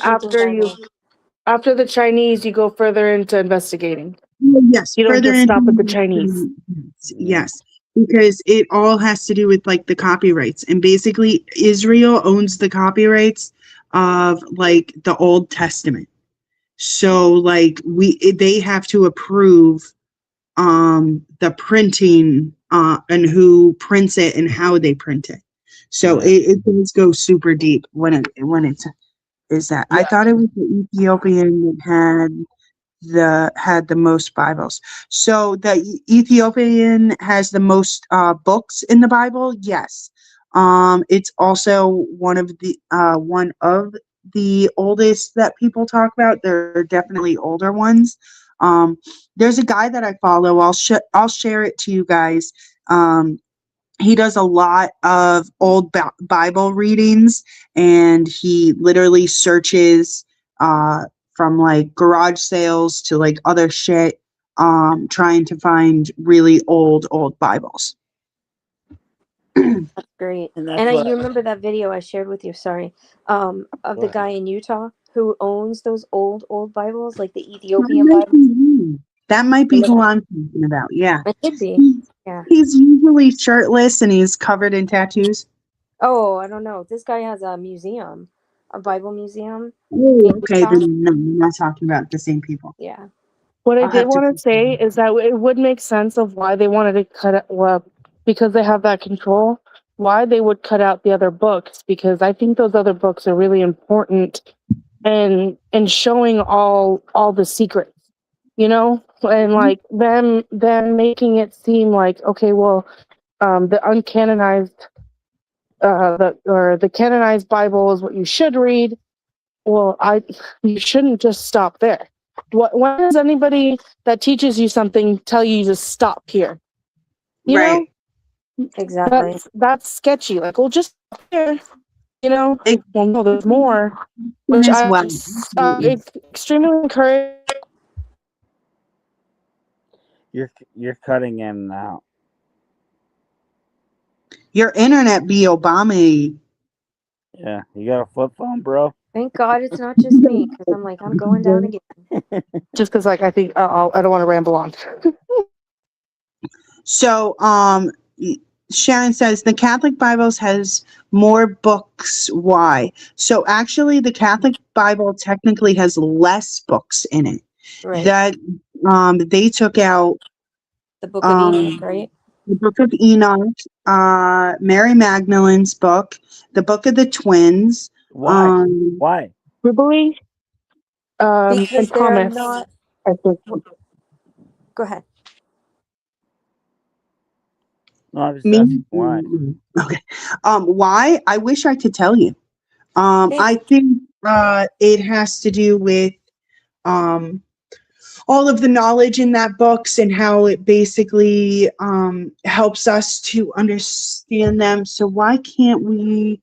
after the Chinese, you go further into investigating. Yes, you don't further just stop into at the Chinese. Yes, because it all has to do with like the copyrights, and basically Israel owns the copyrights of like the Old Testament. So like they have to approve the printing and who prints it and how they print it. So it does go super deep when it's is that. I thought it was the Ethiopian that had the most Bibles. So the Ethiopian has the most books in the Bible. Yes. It's also one of the oldest that people talk about. There are definitely older ones. There's a guy that I follow. I'll share it to you guys. He does a lot of old Bible readings, and he literally searches from like garage sales to like other shit, trying to find really old Bibles. That's great. And you remember that video I shared with you, of the guy in Utah who owns those old Bibles, like the That Ethiopian might Bible. be you. That might be Like, who I'm thinking about. Yeah. it could be. He- Yeah. He's usually shirtless and he's covered in tattoos. Oh, I don't know. This guy has a museum, a Bible museum. Oh, in okay. Utah. Then no, I'm not talking about the same people. Yeah. What I I'll did have to. want to say is that it would make sense of why they wanted to cut it, well, because they have that control, why they would cut out the other books, because I think those other books are really important and showing all the secrets, and like them making it seem like, okay, well, the uncanonized the canonized Bible is what you should read. Well, you shouldn't just stop there. When does anybody that teaches you something tell you to stop here? You Right. know, Exactly. that's sketchy. Like, well, just stop here. It- Well, no, there's more. Which as I well. extremely encourage. You're cutting in and out. Your internet be Obama. Yeah, you got a flip phone, bro. Thank God it's not just me, because I'm like, I'm going down again. Just because, like, I think I don't want to ramble on. So, Sharon says the Catholic Bibles has more books. Why? So actually, the Catholic Bible technically has less books in it. Right. That they took out The Book of Enoch, right? the Book of Enoch, Mary Magdalene's book, the Book of the Twins. Why? Why? Jubilee, and Because they're Thomas. not. I think. Go ahead. No, I was asking why. Okay. Why? I wish I could tell you. I think it has to do with all of the knowledge in that books and how it basically helps us to understand them. So why can't we?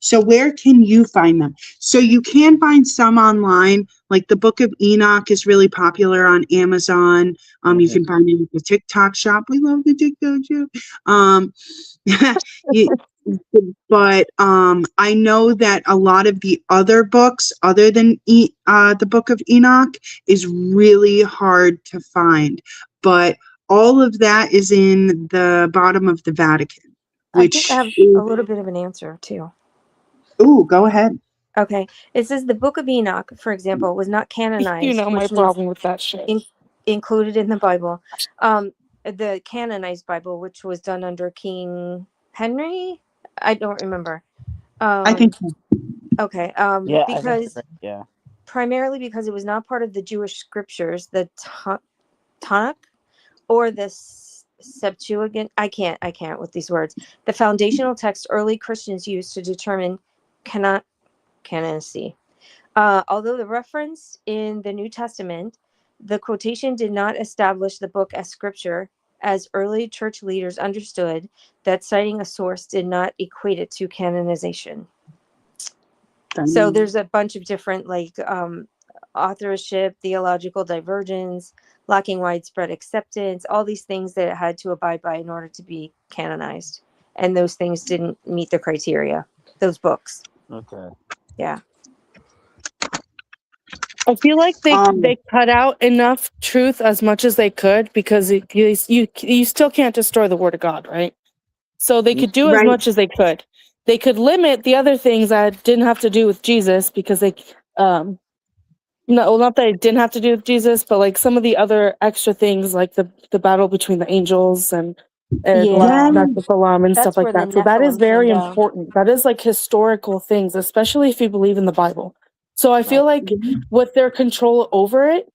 So where can you find them? So you can find some online, like the Book of Enoch is really popular on Amazon. You can find it at the TikTok shop. We love the TikTok shop. But I know that a lot of the other books, other than the Book of Enoch, is really hard to find. But all of that is in the bottom of the Vatican. Which I think I have a little bit of an answer too. Ooh, go ahead. Okay. It says the Book of Enoch, for example, was not canonized. My problem with that shit. Included in the Bible. The canonized Bible, which was done under King Henry, I don't remember. I think so. Okay. Yeah, because yeah. Primarily because it was not part of the Jewish scriptures, the Tanakh or the Septuagint. I can't with these words. The foundational text early Christians used to determine canonicy. Although the reference in the New Testament, the quotation did not establish the book as scripture, as early church leaders understood that citing a source did not equate it to canonization. So there's a bunch of different authorship, theological divergence, lacking widespread acceptance, all these things that it had to abide by in order to be canonized. And those things didn't meet the criteria, those books. Okay. Yeah. I feel like they cut out enough truth as much as they could, because you still can't destroy the word of God, right? So they could do as much as they could. They could limit the other things that didn't have to do with Jesus, because they not that it didn't have to do with Jesus, but like some of the other extra things, like the battle between the angels and Nephilim and stuff like that. So that is very important. That is like historical things, especially if you believe in the Bible. So I feel like with their control over it,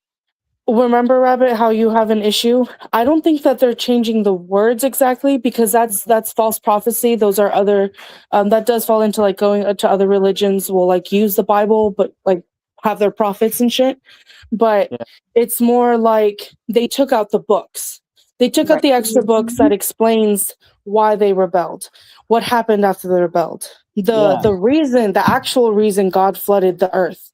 remember, Rabbit, how you have an issue? I don't think that they're changing the words exactly, because that's false prophecy. Those are other, that does fall into like going to other religions will like use the Bible, but like have their prophets and shit. But it's more like they took out the books. They took out the extra books that explains why they rebelled, what happened after they rebelled, the actual reason God flooded the earth.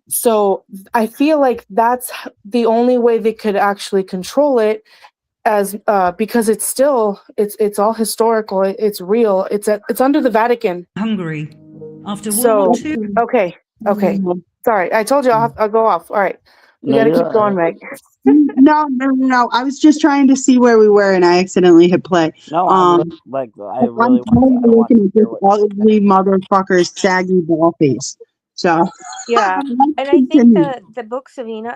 So I feel like that's the only way they could actually control it, as because it's all historical, it's real, it's under the Vatican. Hungary after World War II. Okay, Okay. Sorry, I told you I'll go off. All right. You No, got to you're keep going, all right. Meg. No. I was just trying to see where we were, and I accidentally hit play. No, Um, I I'm really totally I want to looking at hear this what. ugly motherfucker's saggy ball face. So, Yeah, let's and I think continue.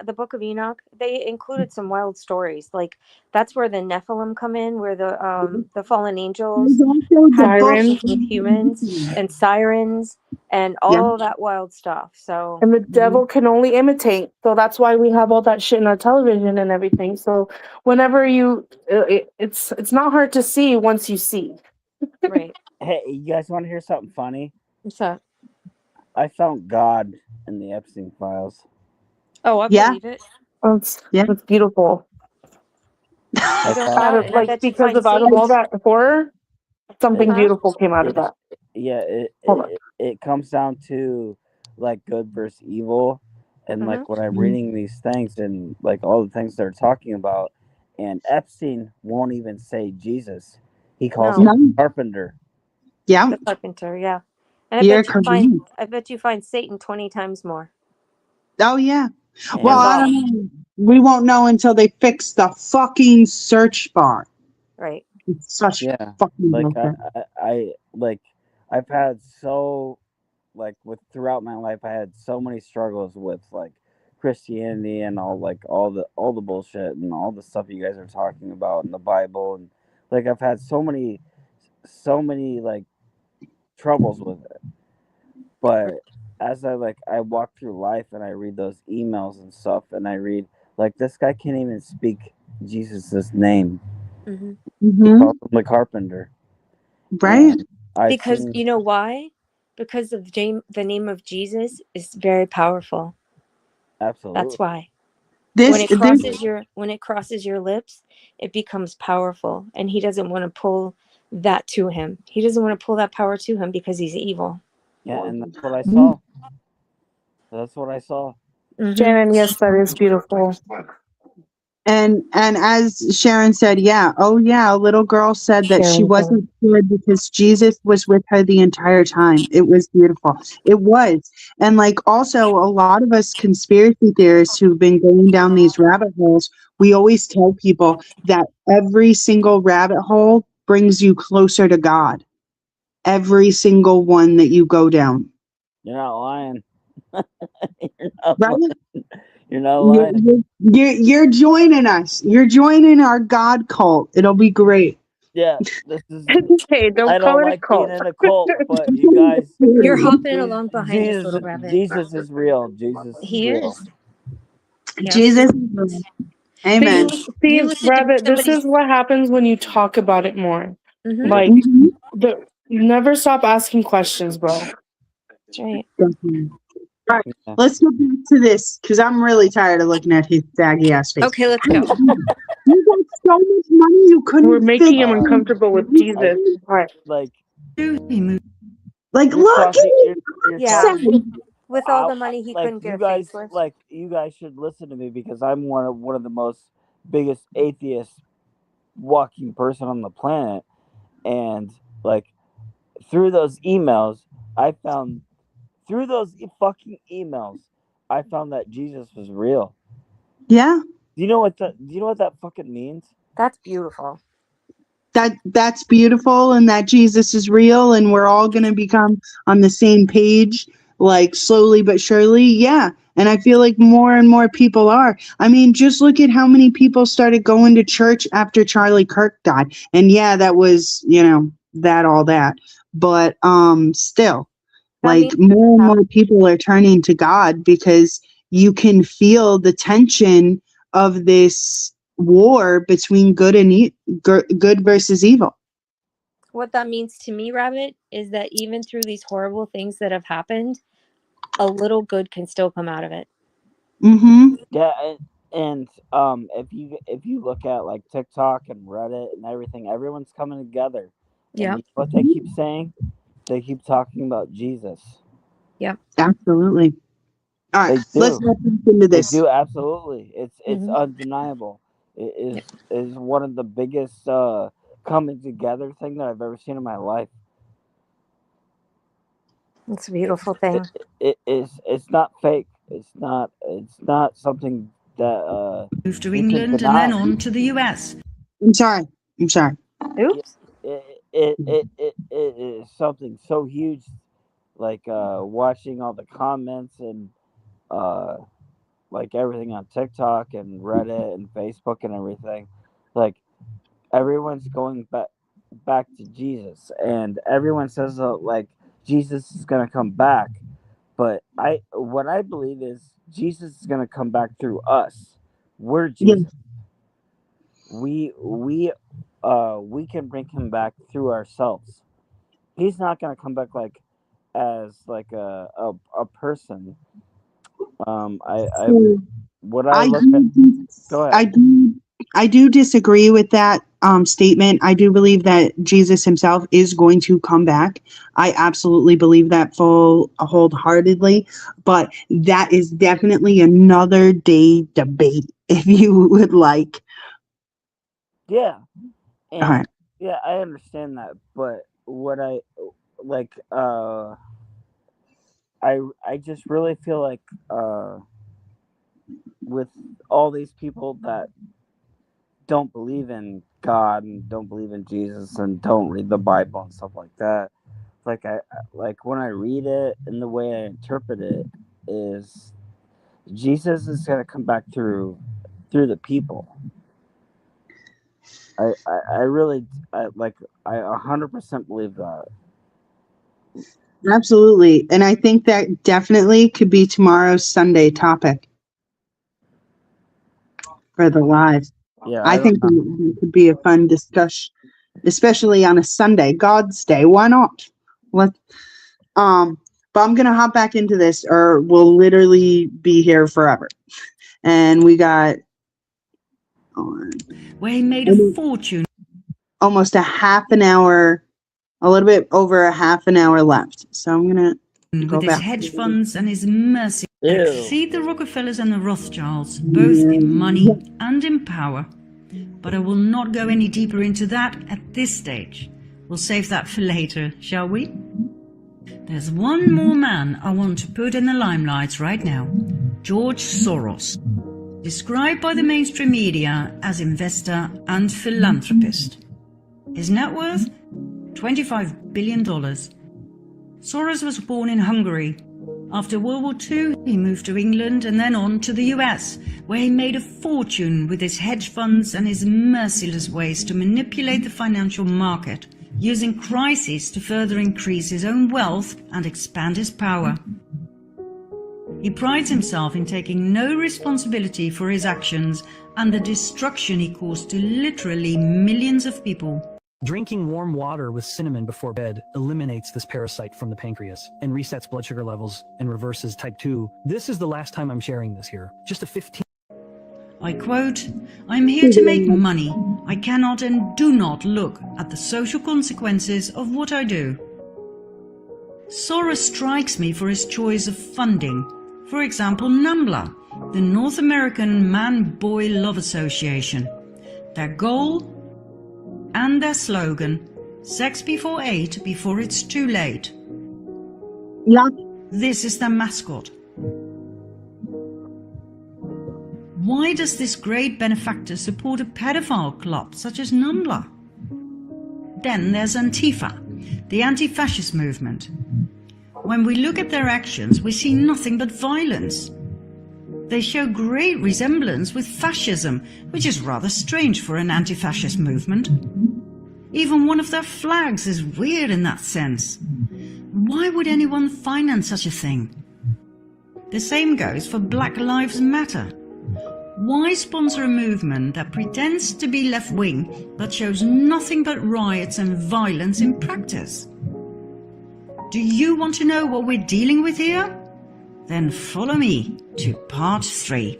the Book of Enoch, they included some wild stories. Like that's where the Nephilim come in, where the fallen angels There's also the had book. Sirens. to eat humans and sirens and Yeah. all that wild stuff. So And the devil can only imitate. So that's why we have all that shit in our television and everything. So whenever it's not hard to see once you see. right. Hey, you guys want to hear something funny? What's that? I found God in the Epstein files. Oh, I Yeah. believe it. It's Yeah. it's beautiful. I I don't found, doubt it. And I bet you find Out of all Satan. that horror, something Huh? beautiful came out of yeah, that. yeah. Hold on. It comes down to like good versus evil, and Mm-hmm. like when I'm reading these things and like all the things they're talking about, and Epstein won't even say Jesus. He calls No, him No. carpenter. Yeah. the carpenter. Yeah, and You're correct. I bet you find Satan 20 times more. Oh yeah. Well, And I Involved. don't know. We won't know until they fix the fucking search bar. Right. It's such yeah, fucking like bullshit. I like I've had so like with throughout my life I had so many struggles with like Christianity and all the bullshit and all the stuff you guys are talking about in the Bible, and like I've had so many like troubles with it. But as I walk through life and I read those emails and stuff and I read like this guy can't even speak Jesus's name. Mm-hmm. He Mm-hmm. calls him the carpenter. Right? And I've Because seen you know why? Because of the name of Jesus is very powerful. That's absolutely. why. This this When it crosses your lips, it becomes powerful, and he doesn't want to pull that to him. He doesn't want to pull that power to him because he's evil. Yeah, and that's what I saw. That's what I saw. Mm-hmm. Shannon, yes, that is beautiful. and as Sharon said, yeah, oh yeah, a little girl said that she Sharon. wasn't scared because Jesus was with her the entire time. It was beautiful. It was. And like also a lot of us conspiracy theorists who've been going down these rabbit holes, we always tell people that every single rabbit hole brings you closer to God. Every single one that you go down. You're not lying. You're not Right? lying. You're not You're, lying. you're joining us. You're joining our God cult. It'll be great. Yeah, this is. Hey, don't I call don't it a like being cult. in a cult, but you guys, You're hopping along behind us, Jesus, little rabbit. Jesus is real. Jesus is He real. is. He Jesus. absolutely is. Amen. You See, listen to Rabbit, this somebody's. is what happens when you talk about it more. Mm-hmm. Yeah, Like, Mhm. you never stop asking questions, bro. That's right. Definitely. All right, yeah. let's go back to this because I'm really tired of looking at his saggy ass face. Okay, let's go. You got so much money you We're couldn't fit. making him uncomfortable with I Jesus. All right. like Like, you're look at talking. his You're Yeah, talking. with all the money he Like couldn't get a facelift. you guys should listen to me because I'm one of the most biggest atheist walking person on the planet, and like through those emails, I found through those fucking emails, I found that Jesus was real. Yeah, Do you know what that fucking means? That's beautiful. that's beautiful, and that Jesus is real, and we're all gonna become on the same page, like slowly but surely. Yeah, and I feel like more and more people are. I mean, just look at how many people started going to church after Charlie Kirk died, and yeah, that was that all that, but still. That means Like more and how more people are turning to God because you can feel the tension of this war between good versus evil. what that means to me, Rabbit, is that even through these horrible things that have happened, a little good can still come out of it. Mm-hmm. Yeah, and if you look at like TikTok and Reddit and everything, everyone's coming together. And Yep. you know what they keep saying? They keep talking about Jesus. Yep. Absolutely. All right, They let's do. get into They this. do absolutely. It's Mm-hmm. undeniable. It Yep. is one of the biggest coming together thing that I've ever seen in my life. It's a beautiful thing. It's not fake. It's not something that Moved to we can England and then deny. on to the US. I'm sorry. I'm sorry. Oops. It is something so huge, like watching all the comments and uh like everything on TikTok and Reddit and Facebook and everything. Like everyone's going back to Jesus, and everyone says like Jesus is gonna come back. But what I believe is Jesus is gonna come back through us. We're Yeah. Jesus. We we can bring him back through ourselves. He's not gonna come back like as like a person. I So what I I look at. do, Go I ahead. do, I do disagree with that statement. I do believe that Jesus himself is going to come back. I absolutely believe that wholeheartedly. But that is definitely another day debate, if you would like. Yeah, All and right. yeah, I understand that. But what I like, I just really feel like with all these people that don't believe in God and don't believe in Jesus and don't read the Bible and stuff like that. Like like when I read it and the way I interpret it is Jesus is gonna come back through the people. I really I 100% believe that. Absolutely. And I think that definitely could be tomorrow's Sunday topic for the live. Yeah, I I don't think it could be a fun discussion, especially on a Sunday, God's Day. Why not? Let but I'm gonna hop back into this, or we'll literally be here forever. And we got Where he made a fortune. almost a half an hour, a little bit over a half an hour left. So I'm gonna go With his back. hedge funds and his mercy. Ew. Exceed the Rockefellers and the Rothschilds, both in money and in power. But I will not go any deeper into that at this stage. We'll save that for later, shall we? There's one more man I want to put in the limelight right now. George Soros. Described by the mainstream media as investor and philanthropist. His net worth? $25 billion. Soros was born in Hungary. After World War II, he moved to England and then on to the US, where he made a fortune with his hedge funds and his merciless ways to manipulate the financial market, using crises to further increase his own wealth and expand his power. He prides himself in taking no responsibility for his actions and the destruction he caused to literally millions of people. Drinking warm water with cinnamon before bed eliminates this parasite from the pancreas and resets blood sugar levels and reverses type 2. This is the last time I'm sharing this here. Just a 15. I quote, "I'm here to make money. I cannot and do not look at the social consequences of what I do." Soros strikes me for his choice of funding. For example, NAMBLA, the North American Man-Boy Love Association. Their goal and their slogan, "Sex before 8, before it's too late." Yeah. This is their mascot. Why does this great benefactor support a pedophile club such as NAMBLA? Then there's Antifa, the anti-fascist movement. When we look at their actions, we see nothing but violence. They show great resemblance with fascism, which is rather strange for an anti-fascist movement. Even one of their flags is weird in that sense. Why would anyone finance such a thing? The same goes for Black Lives Matter. Why sponsor a movement that pretends to be left-wing but shows nothing but riots and violence in practice? Do you want to know what we're dealing with here? Then follow me to part 3.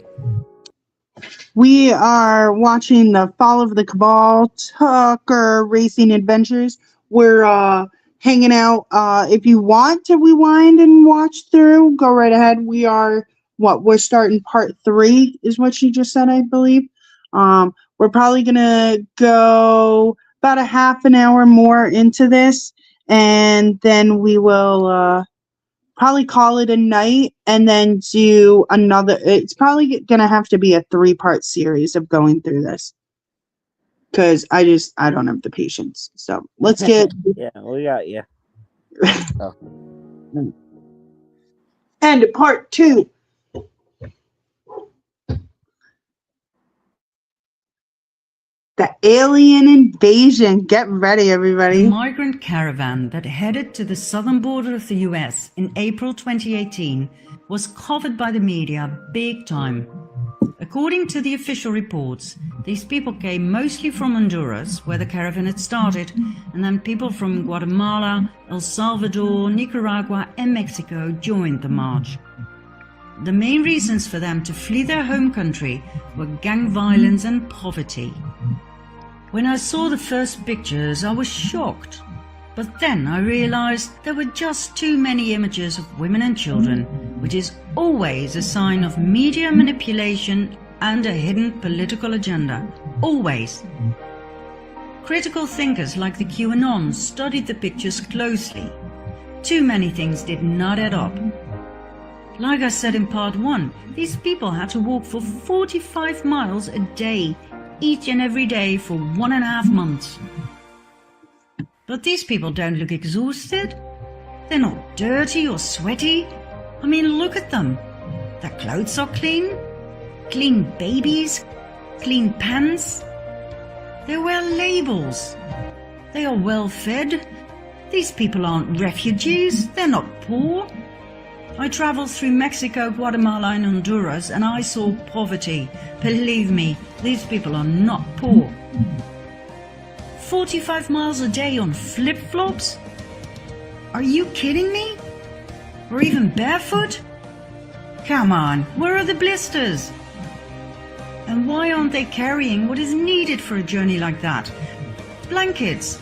We are watching the Fall of the Cabal Tucker Racing Adventures. We're hanging out. If you want to rewind and watch through, go right ahead. We're starting part 3 is what she just said, I believe. We're probably gonna go about a half an hour more into this, and then we will probably call it a night and then do another. It's probably going to have to be a 3-part series of going through this. Because I don't have the patience. So let's get. Yeah, we got you. Oh. And part 2. The alien invasion. Get ready, everybody. The migrant caravan that headed to the southern border of the US in April 2018 was covered by the media big time. According to the official reports, these people came mostly from Honduras, where the caravan had started, and then people from Guatemala, El Salvador, Nicaragua, and Mexico joined the march. The main reasons for them to flee their home country were gang violence and poverty. When I saw the first pictures, I was shocked. But then I realized there were just too many images of women and children, which is always a sign of media manipulation and a hidden political agenda. Always. Critical thinkers like the QAnons studied the pictures closely. Too many things did not add up. Like I said in part 1, these people had to walk for 45 miles a day, each and every day for 1.5 months. But these people don't look exhausted. They're not dirty or sweaty. I mean, look at them. Their clothes are clean. Clean babies. Clean pants. They wear labels. They are well fed. These people aren't refugees. They're not poor. I traveled through Mexico, Guatemala and Honduras and I saw poverty. Believe me, these people are not poor. 45 miles a day on flip-flops? Are you kidding me? Or even barefoot? Come on, where are the blisters? And why aren't they carrying what is needed for a journey like that? Blankets,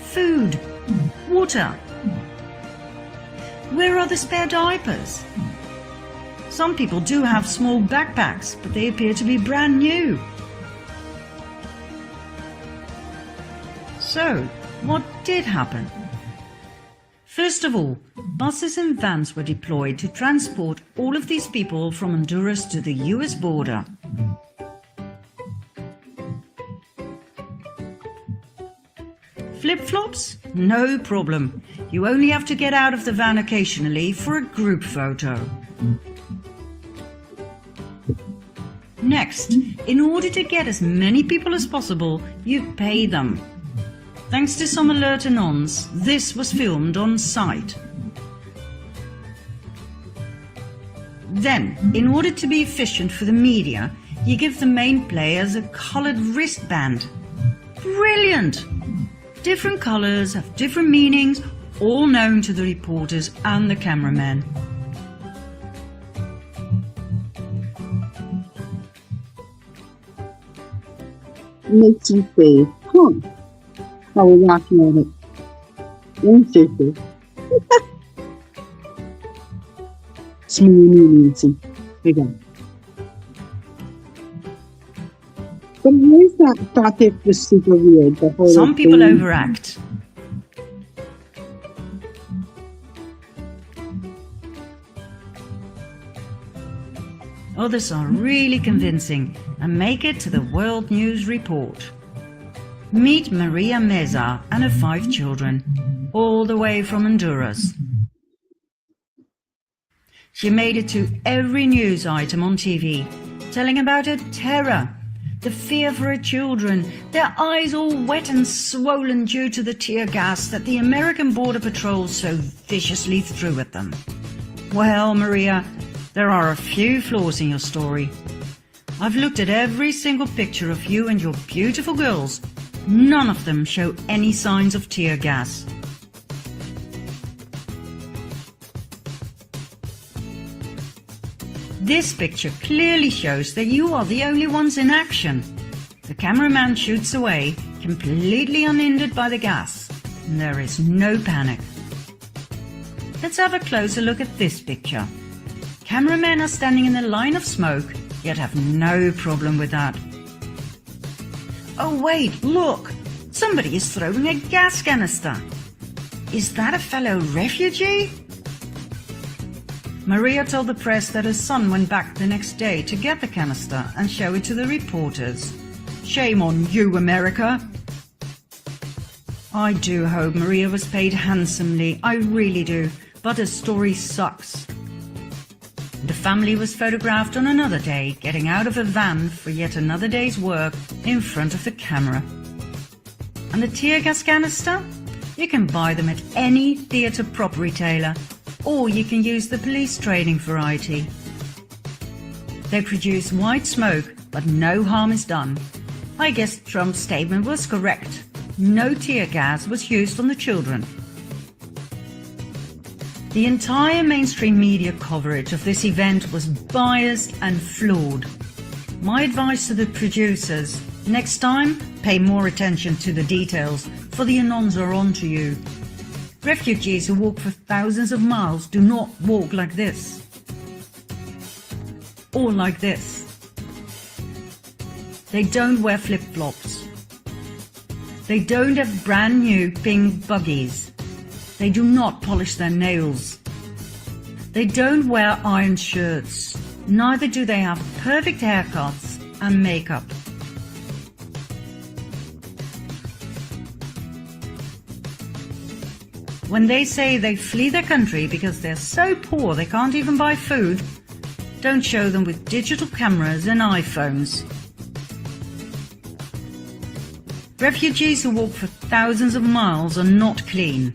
food, water. Where are the spare diapers? Some people do have small backpacks, but they appear to be brand new. So, what did happen? First of all, buses and vans were deployed to transport all of these people from Honduras to the US border. Flip-flops? No problem. You only have to get out of the van occasionally for a group photo. Next, in order to get as many people as possible, you pay them. Thanks to some alert anons, this was filmed on site. Then, in order to be efficient for the media, you give the main players a coloured wristband. Brilliant! Different colours have different meanings, all known to the reporters and the cameramen. Makes you say, huh? How we're laughing at it. Interesting. Smoothie. Again. But I always thought this was super weird. The whole Some people thing. overact. Others are really convincing and make it to the World News Report. Meet Maria Meza and her 5 children, all the way from Honduras. She made it to every news item on TV, telling about her terror, the fear for her children, their eyes all wet and swollen due to the tear gas that the American Border Patrol so viciously threw at them. Well, Maria, there are a few flaws in your story. I've looked at every single picture of you and your beautiful girls. None of them show any signs of tear gas. This picture clearly shows that you are the only ones in action. The cameraman shoots away, completely unhindered by the gas, and there is no panic. Let's have a closer look at this picture. Cameramen are standing in a line of smoke, yet have no problem with that. Oh wait, look! Somebody is throwing a gas canister. Is that a fellow refugee? Maria told the press that her son went back the next day to get the canister and show it to the reporters. Shame on you, America. I do hope Maria was paid handsomely, I really do, but her story sucks. The family was photographed on another day, getting out of a van for yet another day's work in front of the camera. And the tear gas canister? You can buy them at any theatre prop retailer, or you can use the police training variety. They produce white smoke, but no harm is done. I guess Trump's statement was correct. No tear gas was used on the children. The entire mainstream media coverage of this event was biased and flawed. My advice to the producers, next time, pay more attention to the details, for the anons are onto you. Refugees who walk for thousands of miles do not walk like this. Or like this. They don't wear flip-flops. They don't have brand new pink buggies. They do not polish their nails. They don't wear iron shirts. Neither do they have perfect haircuts and makeup. When they say they flee their country because they're so poor they can't even buy food, don't show them with digital cameras and iPhones. Refugees who walk for thousands of miles are not clean.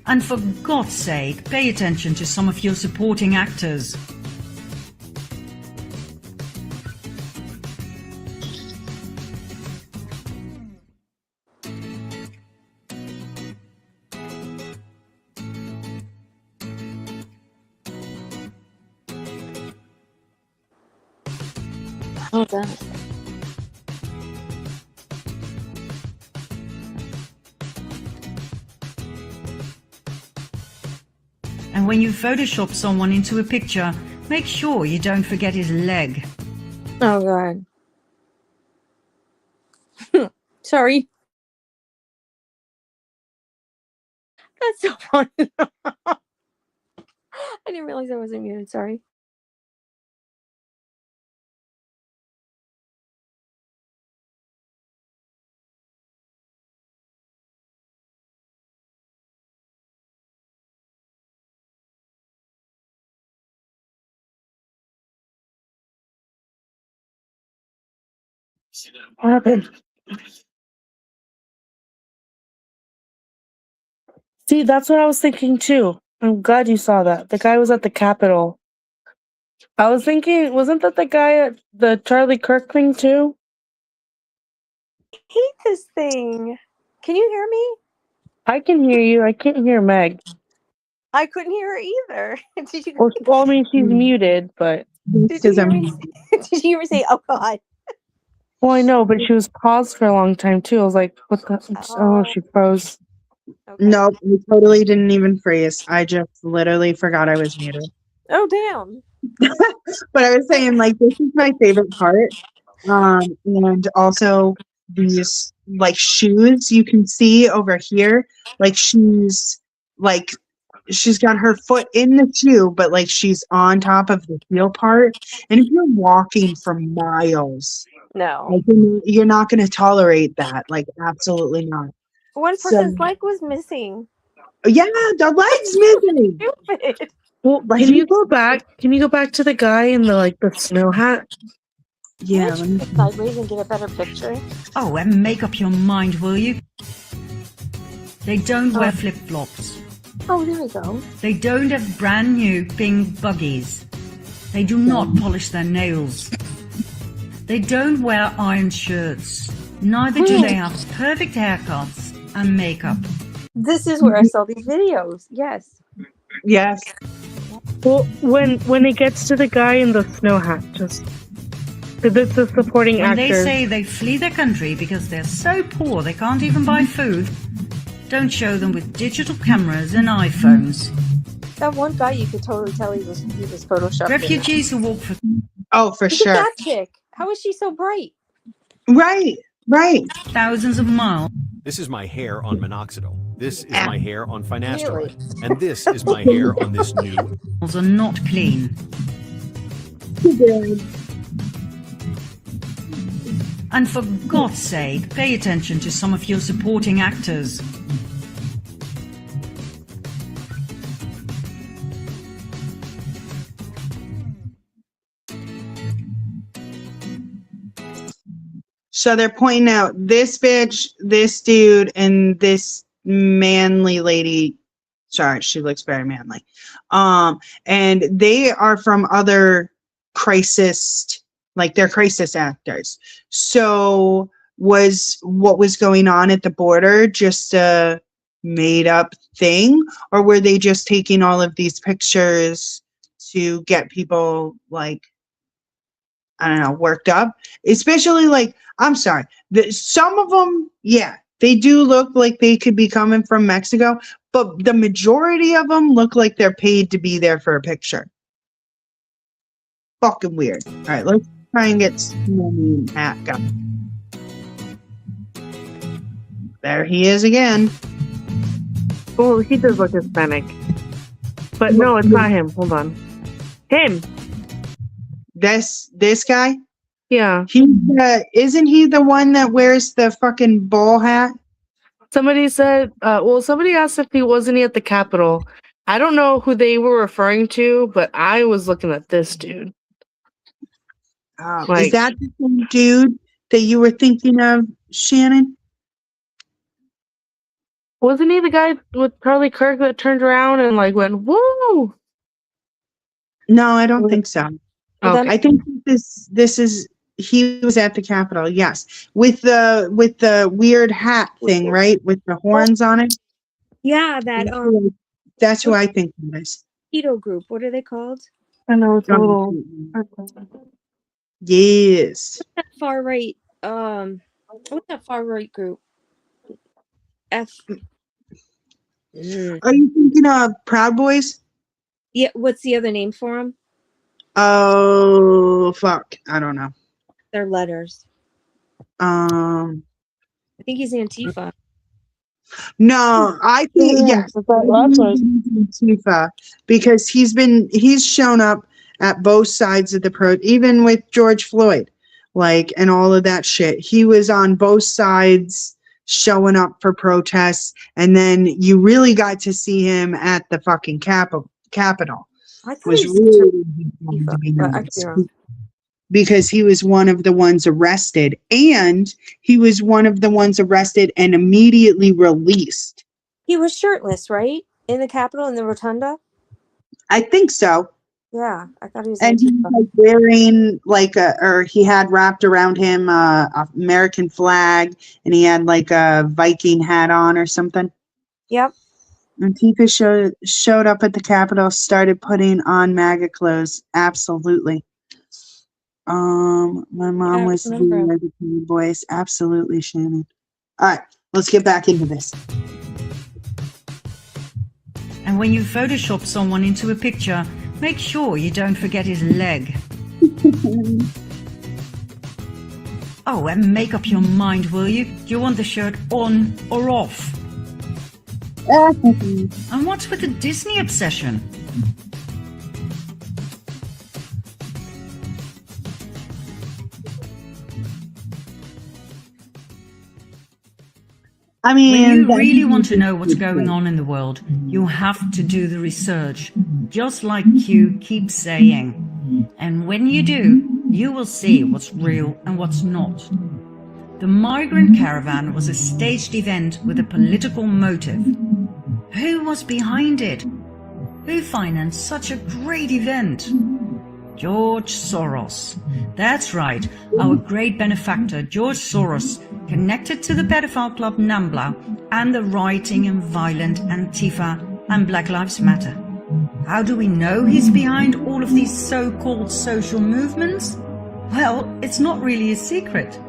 And for God's sake, pay attention to some of your supporting actors. Hold on. And when you Photoshop someone into a picture, make sure you don't forget his leg. Oh god. Sorry. That's so funny. I didn't realize I wasn't muted. Sorry. What happened? See, that's what I was thinking too. I'm glad you saw that. The guy was at the Capitol. I was thinking, wasn't that the guy at the Charlie Kirk thing too? I hate this thing. Can you hear me? I can hear you. I can't hear Meg. I couldn't hear her either. Did you? Well, I mean, she's muted, but Did you hear me? Did you hear me say, "Oh God"? well, I know, but she was paused for a long time too. I was like, "What the?" Oh, she froze. Okay. Nope, I totally didn't even freeze. I just literally forgot I was muted. Oh damn. But I was saying, like, this is my favorite part. And also these like shoes you can see over here. Like she's got her foot in the shoe, but like she's on top of the heel part. And if you're walking for miles, No. like, you're not going to tolerate that. Like, absolutely not. One person's leg was missing. Yeah, the leg's missing. Stupid. Well, can you go back? Can you go back to the guy in the snow hat? Yeah. Can you look sideways and get a better picture? Oh, and make up your mind, will you? They don't wear flip-flops. Oh, there we go. They don't have brand new pink buggies. They do not polish their nails. They don't wear iron shirts. Neither do they have perfect haircuts and makeup. This is where I saw these videos. Yes. Yes. Well, when it gets to the guy in the snow hat, just this is supporting When actors. they say they flee their country because they're so poor they can't even buy food, don't show them with digital cameras and iPhones. That one guy, you could totally tell he was photoshopped. Refugees who walk for For Look sure. at that chick. How is she so bright? Right. thousands of miles. This is my hair on minoxidil. This is my hair on finasteride. And this is my hair on this new... Are not clean. And for God's sake, pay attention to some of your supporting actors. So they're pointing out this bitch, this dude, and this manly lady. Sorry, she looks very manly. And they are from other crisis, like they're crisis actors. So was what was going on at the border just a made up thing, or were they just taking all of these pictures to get people, like, I don't know, worked up? Especially, like, I'm sorry, some of them, yeah, they do look like they could be coming from Mexico, but the majority of them look like they're paid to be there for a picture. Fucking weird. All right, let's try and get Snowman Hat going. There he is again. Oh, he does look Hispanic. But no, it's not him. Hold on. Him. This guy? Yeah. He isn't he the one that wears the fucking ball hat? Somebody said, somebody asked if he wasn't at the Capitol. I don't know who they were referring to, but I was looking at this dude. Is that the same dude that you were thinking of, Shannon? Wasn't he the guy with Charlie Kirk that turned around and like went, woo? No, I don't think so. Okay. I think this is he was at the Capitol, yes, with the weird hat thing, right, with the horns on it. Yeah, that's who I think it is. keto group. What are they called? I know it's a little. Yes. What's that far right? What's that far right group? F. Are you thinking of Proud Boys? Yeah. What's the other name for them? Oh fuck! I don't know. Their letters. I think he's Antifa. No, I think yes, Antifa, because he's shown up at both sides of the even with George Floyd, like, and all of that shit. He was on both sides showing up for protests, and then you really got to see him at the fucking Capitol. I thought he was Antifa, I could be wrong. Because he was one of the ones arrested, and he was one of the ones arrested and immediately released. He was shirtless, right? In the Capitol, in the rotunda? I think so. Yeah, I thought he was. And he was like wearing or he had wrapped around him a American flag, and he had like a Viking hat on or something. Yep. Antifa showed up at the Capitol, started putting on MAGA clothes. Absolutely. My mom was the boys. Absolutely, Shannon. All right, let's get back into this. And when you Photoshop someone into a picture, make sure you don't forget his leg. Oh, and make up your mind, will you? Do you want the shirt on or off? And what's with the Disney obsession? I mean, when you really want to know what's going on in the world, you have to do the research, just like Q keeps saying. And when you do, you will see what's real and what's not. The migrant caravan was a staged event with a political motive. Who was behind it? Who financed such a great event? George Soros. That's right, our great benefactor, George Soros, connected to the pedophile club NAMBLA and the rioting and violent Antifa and Black Lives Matter. How do we know he's behind all of these so-called social movements? Well, it's not really a secret.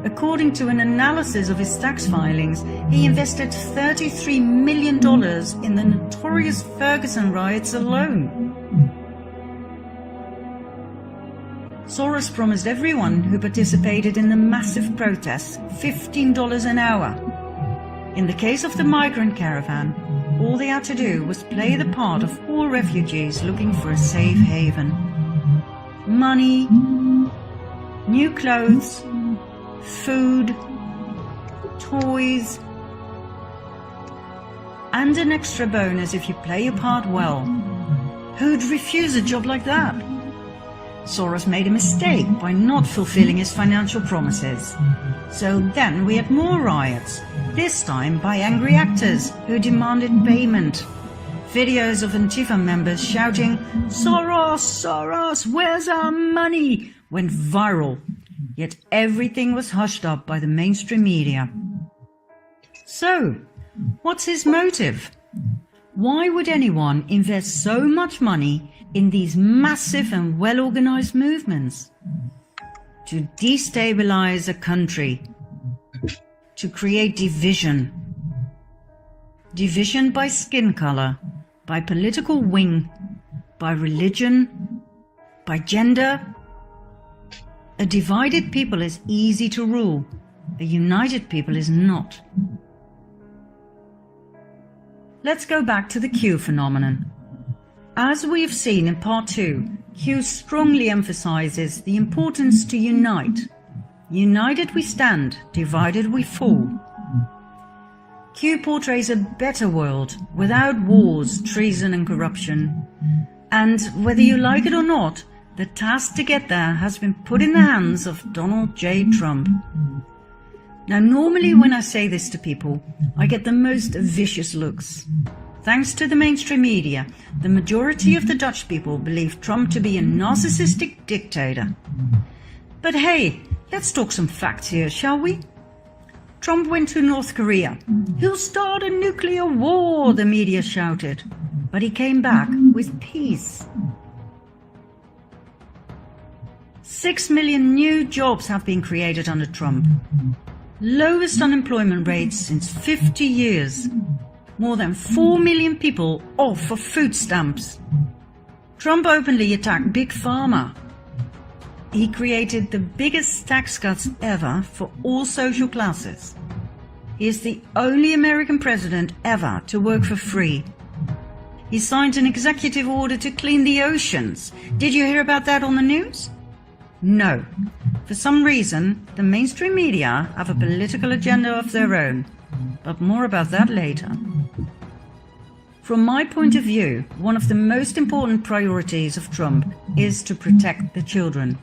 According to an analysis of his tax filings, he invested $33 million in the notorious Ferguson riots alone. Soros promised everyone who participated in the massive protests $15 an hour. In the case of the migrant caravan, all they had to do was play the part of poor refugees looking for a safe haven. Money, new clothes, food, toys, and an extra bonus if you play your part well. Who'd refuse a job like that? Soros made a mistake by not fulfilling his financial promises. So then we had more riots, this time by angry actors who demanded payment. Videos of Antifa members shouting, "Soros, Soros, where's our money?" went viral, yet everything was hushed up by the mainstream media. So, what's his motive? Why would anyone invest so much money in these massive and well-organized movements? To destabilize a country, to create division. Division by skin color, by political wing, by religion, by gender. A divided people is easy to rule, a united people is not. Let's go back to the Q phenomenon. As we have seen in part 2, Q strongly emphasizes the importance to unite. United we stand, divided we fall. Q portrays a better world, without wars, treason and corruption. And whether you like it or not, the task to get there has been put in the hands of Donald J. Trump. Now normally when I say this to people, I get the most vicious looks. Thanks to the mainstream media, the majority of the Dutch people believe Trump to be a narcissistic dictator. But hey, let's talk some facts here, shall we? Trump went to North Korea. He'll start a nuclear war, the media shouted. But he came back with peace. 6 million new jobs have been created under Trump. Lowest unemployment rates since 50 years. More than 4 million people off of food stamps. Trump openly attacked Big Pharma. He created the biggest tax cuts ever for all social classes. He is the only American president ever to work for free. He signed an executive order to clean the oceans. Did you hear about that on the news? No. For some reason, the mainstream media have a political agenda of their own, but more about that later. From my point of view, one of the most important priorities of Trump is to protect the children.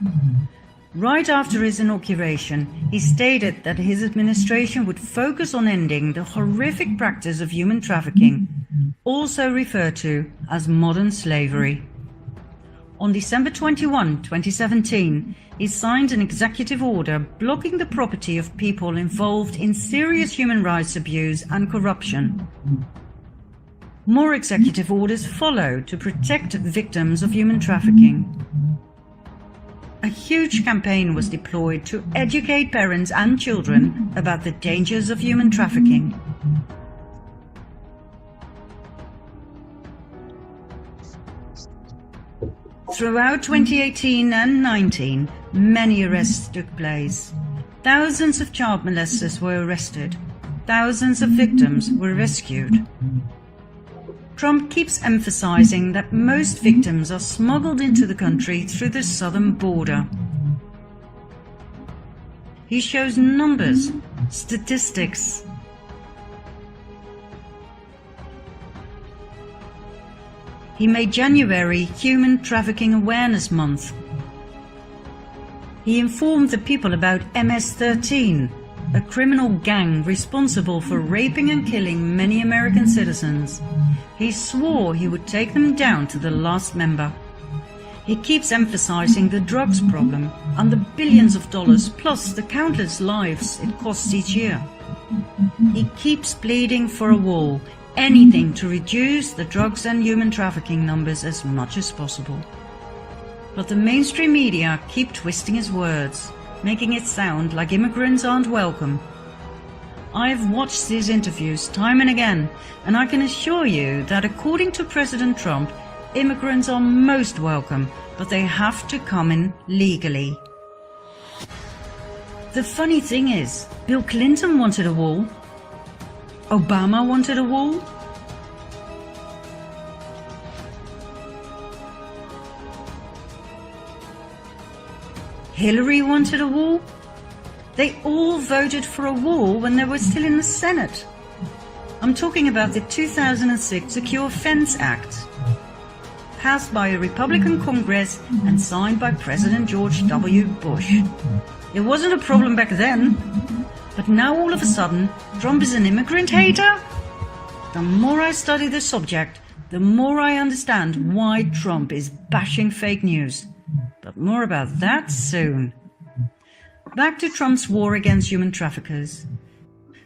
Right after his inauguration, he stated that his administration would focus on ending the horrific practice of human trafficking, also referred to as modern slavery. On December 21, 2017, he signed an executive order blocking the property of people involved in serious human rights abuse and corruption. More executive orders followed to protect victims of human trafficking. A huge campaign was deployed to educate parents and children about the dangers of human trafficking. Throughout 2018 and 19, many arrests took place. Thousands of child molesters were arrested. Thousands of victims were rescued. Trump keeps emphasizing that most victims are smuggled into the country through the southern border. He shows numbers, statistics. He made January Human Trafficking Awareness Month. He informed the people about MS-13, a criminal gang responsible for raping and killing many American citizens. He swore he would take them down to the last member. He keeps emphasizing the drugs problem and the billions of dollars plus the countless lives it costs each year. He keeps pleading for a wall, anything to reduce the drugs and human trafficking numbers as much as possible. But the mainstream media keep twisting his words, making it sound like immigrants aren't welcome. I've watched these interviews time and again, and I can assure you that according to President Trump, immigrants are most welcome, but they have to come in legally. The funny thing is, Bill Clinton wanted a wall. Obama wanted a wall? Hillary wanted a wall? They all voted for a wall when they were still in the Senate. I'm talking about the 2006 Secure Fence Act, passed by a Republican Congress and signed by President George W. Bush. It wasn't a problem back then, but now all of a sudden, Trump is an immigrant hater? The more I study the subject, the more I understand why Trump is bashing fake news. But more about that soon. Back to Trump's war against human traffickers.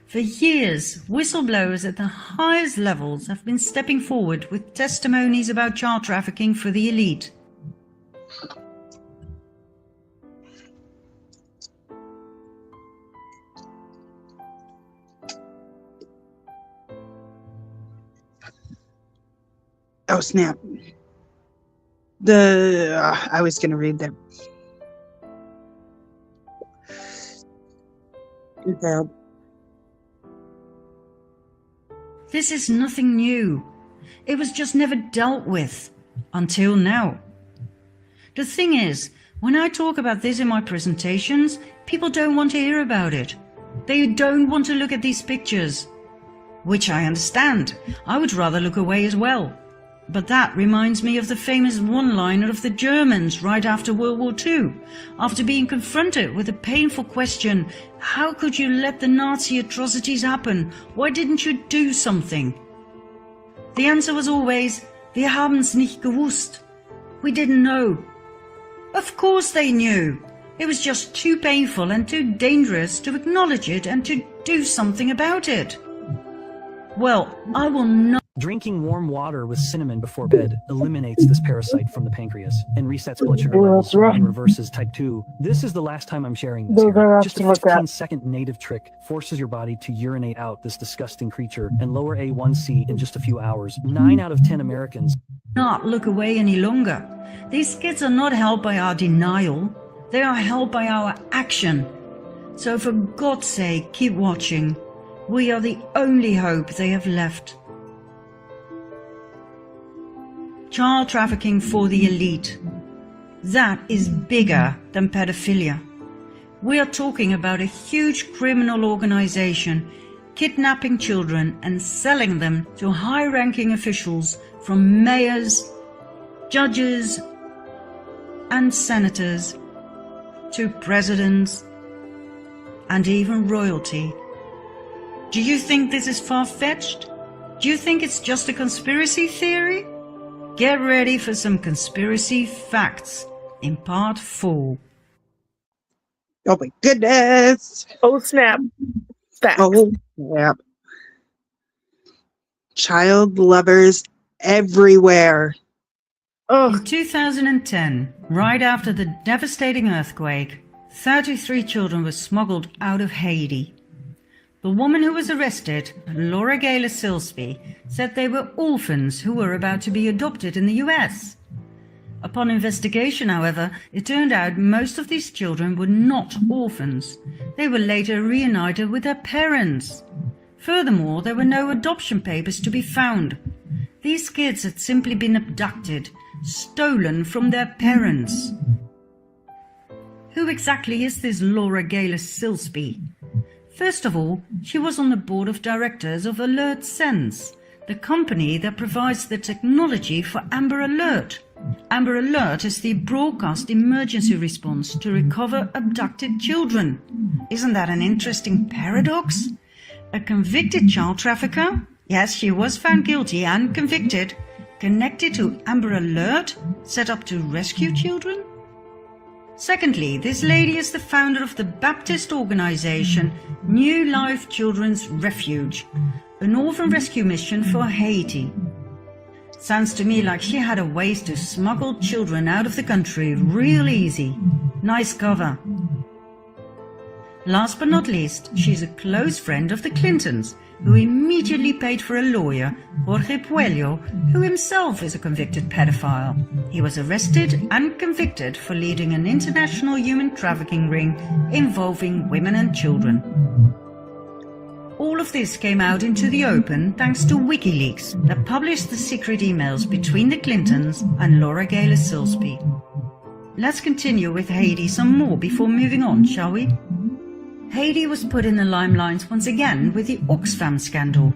For years, whistleblowers at the highest levels have been stepping forward with testimonies about child trafficking for the elite. Oh, snap. I was going to read that. Okay. This is nothing new. It was just never dealt with until now. The thing is, when I talk about this in my presentations, people don't want to hear about it. They don't want to look at these pictures, which I understand. I would rather look away as well. But that reminds me of the famous one-liner of the Germans right after World War II, after being confronted with the painful question, how could you let the Nazi atrocities happen? Why didn't you do something? The answer was always, wir haben's nicht gewusst. We didn't know. Of course they knew. It was just too painful and too dangerous to acknowledge it and to do something about it. Well, I will not. Drinking warm water with cinnamon before bed eliminates this parasite from the pancreas and resets blood sugar levels and reverses type 2. This is the last time I'm sharing this here. Just a 15-second native trick forces your body to urinate out this disgusting creature and lower A1C in just a few hours. 9 out of 10 Americans not look away any longer. These kids are not helped by our denial. They are helped by our action. So for God's sake, keep watching. We are the only hope they have left. Child trafficking for the elite. That is bigger than pedophilia. We are talking about a huge criminal organization kidnapping children and selling them to high-ranking officials from mayors, judges, and senators to presidents and even royalty. Do you think this is far-fetched? Do you think it's just a conspiracy theory? Get ready for some conspiracy facts in part 4. Oh my goodness. Oh, snap. Facts. Oh, snap. Child lovers everywhere. In 2010, right after the devastating earthquake, 33 children were smuggled out of Haiti. The woman who was arrested, Laura Gaylor Silsby, said they were orphans who were about to be adopted in the US. Upon investigation, however, it turned out most of these children were not orphans. They were later reunited with their parents. Furthermore, there were no adoption papers to be found. These kids had simply been abducted, stolen from their parents. Who exactly is this Laura Gaylor Silsby? First of all, she was on the board of directors of Alert Sense, the company that provides the technology for Amber Alert. Amber Alert is the broadcast emergency response to recover abducted children. Isn't that an interesting paradox? A convicted child trafficker, yes, she was found guilty and convicted, connected to Amber Alert, set up to rescue children? Secondly, this lady is the founder of the Baptist organization New Life Children's Refuge, an orphan rescue mission for Haiti. Sounds to me like she had a ways to smuggle children out of the country real easy. Nice cover. Last but not least, she's a close friend of the Clintons, who immediately paid for a lawyer, Jorge Puello, who himself is a convicted pedophile. He was arrested and convicted for leading an international human trafficking ring involving women and children. All of this came out into the open thanks to WikiLeaks that published the secret emails between the Clintons and Laura Gaylor Silsby. Let's continue with Haiti some more before moving on, shall we? Haiti was put in the limelight once again with the Oxfam scandal.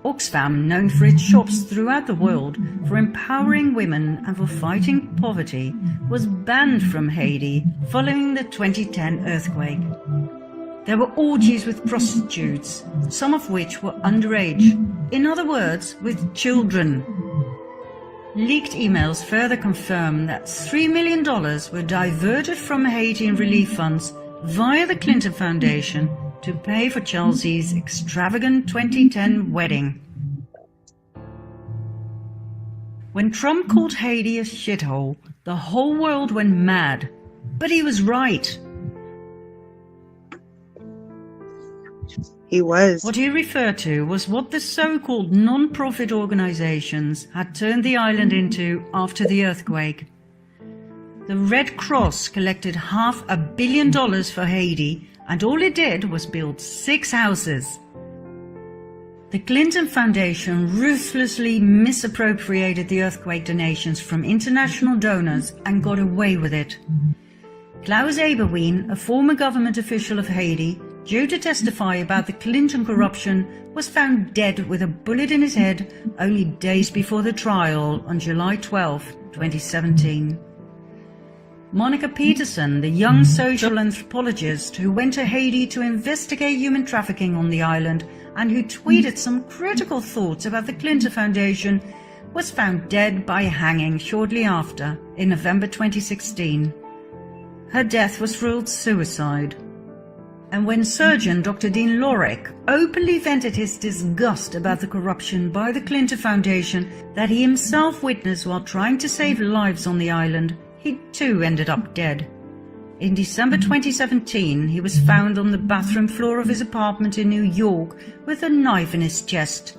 Oxfam, known for its shops throughout the world for empowering women and for fighting poverty, was banned from Haiti following the 2010 earthquake. There were orgies with prostitutes, some of which were underage, in other words, with children. Leaked emails further confirm that $3 million were diverted from Haitian relief funds via the Clinton Foundation to pay for Chelsea's extravagant 2010 wedding. When Trump called Haiti a shithole, the whole world went mad. But he was right. He was. What he referred to was what the so-called non-profit organizations had turned the island into after the earthquake. The Red Cross collected $500 million for Haiti, and all it did was build 6 houses. The Clinton Foundation ruthlessly misappropriated the earthquake donations from international donors and got away with it. Klaus Eberwein, a former government official of Haiti, due to testify about the Clinton corruption, was found dead with a bullet in his head only days before the trial on July 12, 2017. Monica Peterson, the young social anthropologist who went to Haiti to investigate human trafficking on the island and who tweeted some critical thoughts about the Clinton Foundation, was found dead by hanging shortly after, in November 2016. Her death was ruled suicide. And when surgeon Dr. Dean Lorek openly vented his disgust about the corruption by the Clinton Foundation that he himself witnessed while trying to save lives on the island, he too ended up dead. In December 2017, he was found on the bathroom floor of his apartment in New York with a knife in his chest.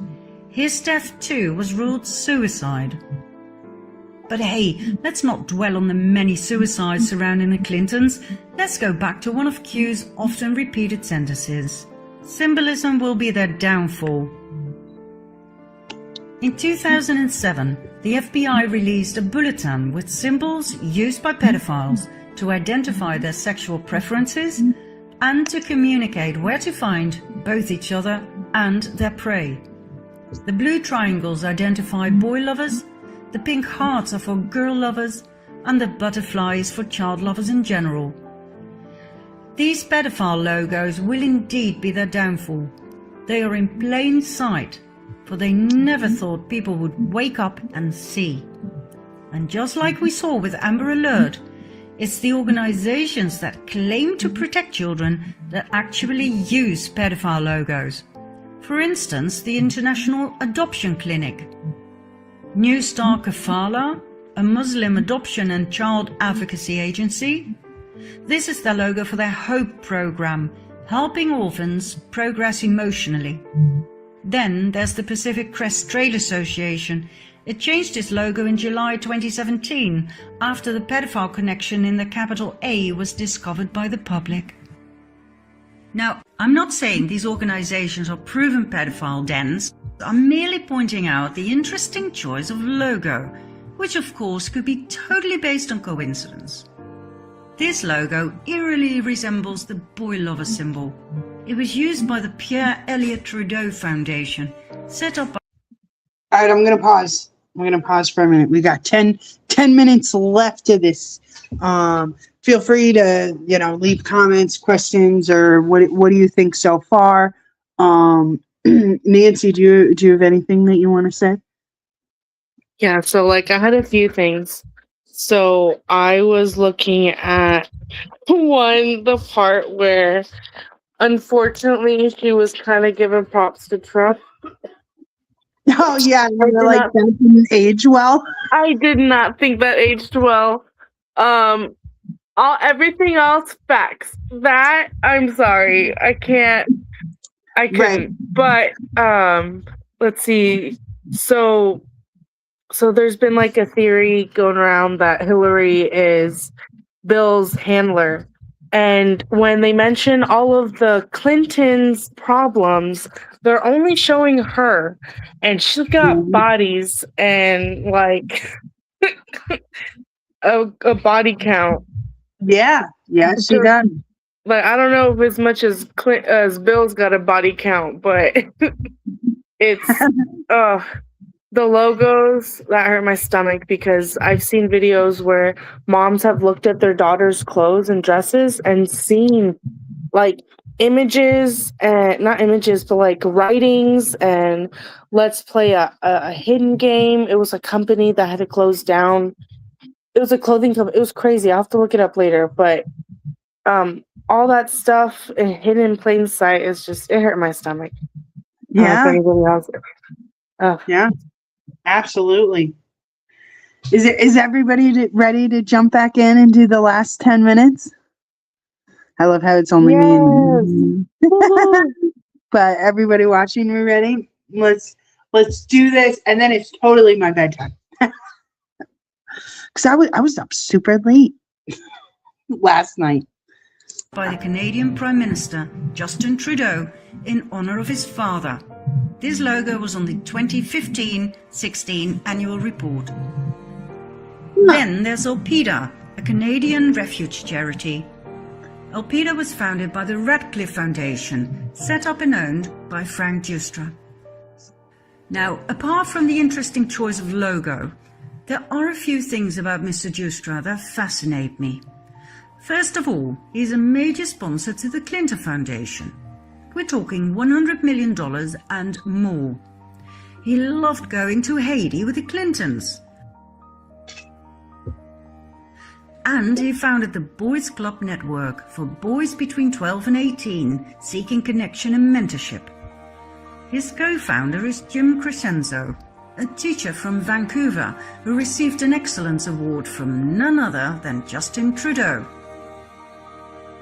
His death too was ruled suicide. But hey, let's not dwell on the many suicides surrounding the Clintons. Let's go back to one of Q's often repeated sentences. Symbolism will be their downfall. In 2007, the FBI released a bulletin with symbols used by pedophiles to identify their sexual preferences and to communicate where to find both each other and their prey. The blue triangles identify boy lovers, the pink hearts are for girl lovers, and the butterflies for child lovers in general. These pedophile logos will indeed be their downfall. They are in plain sight, for they never thought people would wake up and see. And just like we saw with Amber Alert, it's the organizations that claim to protect children that actually use pedophile logos. For instance, the International Adoption Clinic. New Star Kafala, a Muslim adoption and child advocacy agency. This is the logo for their HOPE program, helping orphans progress emotionally. Then there's the Pacific Crest Trail Association. It changed its logo in July 2017 after the pedophile connection in the capital A was discovered by the public. Now, I'm not saying these organizations are proven pedophile dens. I'm merely pointing out the interesting choice of logo, which of course could be totally based on coincidence. This logo eerily resembles the boy lover symbol. It was used by the Pierre Elliott Trudeau Foundation, set up by... All right, I'm going to pause. For a minute. We got 10 minutes left of this. Feel free to, leave comments, questions, or what do you think so far? Nancy, do you have anything that you want to say? Yeah, so I had a few things. So I was looking at the part where unfortunately she was kind of giving props to Trump. Oh yeah, that didn't age well. I did not think that aged well. Everything else facts. That I'm sorry, I couldn't. Right. But let's see. So there's been a theory going around that Hillary is Bill's handler, And when they mention all of the Clintons' problems, they're only showing her, and she's got bodies and like a body count. Yeah, she does. Like, I don't know if as much as as Bill's got a body count, but it's the logos that hurt my stomach, because I've seen videos where moms have looked at their daughter's clothes and dresses and seen like images, and not images, but like writings, and let's play a hidden game. It was a company that had to close down. It was a clothing company. It was crazy. I'll have to look it up later, but all that stuff hidden in plain sight is just, it hurt my stomach. Yeah. Yeah, absolutely. Is everybody ready to jump back in and do the last 10 minutes? I love how it's only me and but everybody watching, we ready? Let's do this, and then it's totally my bedtime. Because I was up super late last night. By the Canadian Prime Minister Justin Trudeau in honor of his father. This logo was on the 2015-16 annual report. Then there's Alpida, a Canadian refuge charity. Alpida was founded by the Radcliffe Foundation, set up and owned by Frank Giustra. Now, apart from the interesting choice of logo, there are a few things about Mr. Giustra that fascinate me. First of all, he's a major sponsor to the Clinton Foundation. We're talking $100 million and more. He loved going to Haiti with the Clintons. And he founded the Boys Club Network for boys between 12 and 18 seeking connection and mentorship. His co-founder is Jim Crescenzo, a teacher from Vancouver who received an Excellence Award from none other than Justin Trudeau.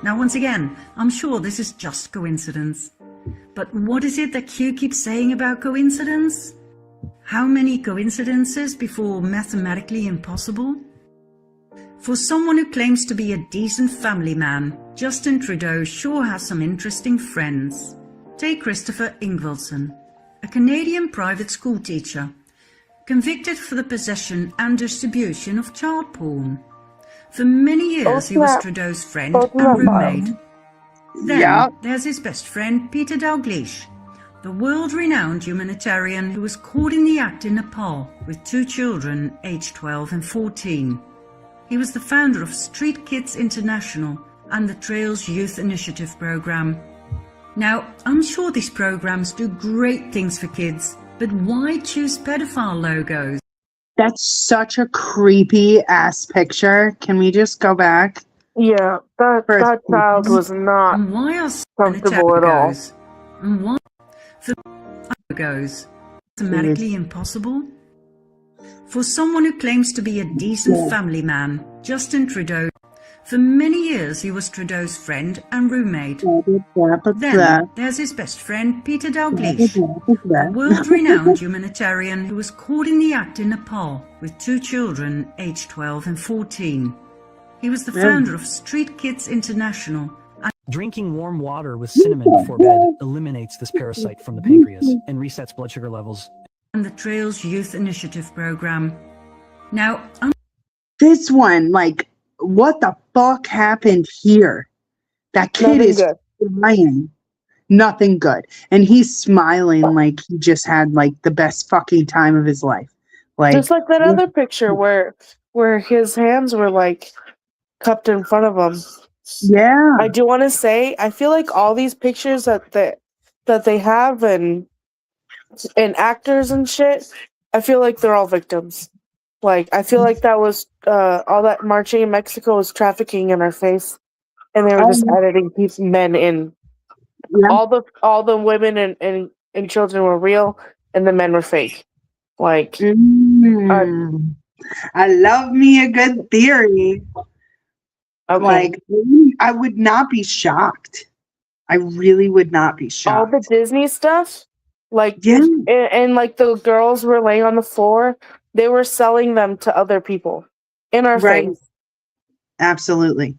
Now, once again, I'm sure this is just coincidence. But what is it that Q keeps saying about coincidence? How many coincidences before mathematically impossible? For someone who claims to be a decent family man, Justin Trudeau sure has some interesting friends. Take Christopher Ingvelson, a Canadian private school teacher, convicted for the possession and distribution of child porn. For many years, he was Trudeau's friend and roommate. Then there's his best friend, Peter Dalgleish, the world-renowned humanitarian who was caught in the act in Nepal with 2 children aged 12 and 14. He was the founder of Street Kids International and the Trails Youth Initiative program. Now, I'm sure these programs do great things for kids, but why choose pedophile logos? That's such a creepy ass picture. Can we just go back? Yeah, that child was not and why are comfortable at all. And why for logos mathematically impossible? For someone who claims to be a decent family man, Justin Trudeau, for many years he was Trudeau's friend and roommate. Then there's his best friend, Peter Dalgleish, a world-renowned humanitarian who was caught in the act in Nepal with 2 children aged 12 and 14. He was the founder of Street Kids International. Drinking warm water with cinnamon before bed eliminates this parasite from the pancreas and resets blood sugar levels. And the Trails Youth Initiative program. Now, this one, like, what the fuck happened here? That kid is crying. Nothing good. And he's smiling like he just had like the best fucking time of his life. Like, just like that other picture where his hands were like cupped in front of him. Yeah. I do want to say, I feel like all these pictures that they have and actors and shit, I feel like they're all victims. Like, I feel like that was all that marching in Mexico was trafficking in our face, and they were just editing men in. Yeah. All the women and children were real, and the men were fake. Like, I love me a good theory. Okay. Like, I would not be shocked. I really would not be shocked. All the Disney stuff, like, and like the girls were laying on the floor. They were selling them to other people in our face. Absolutely.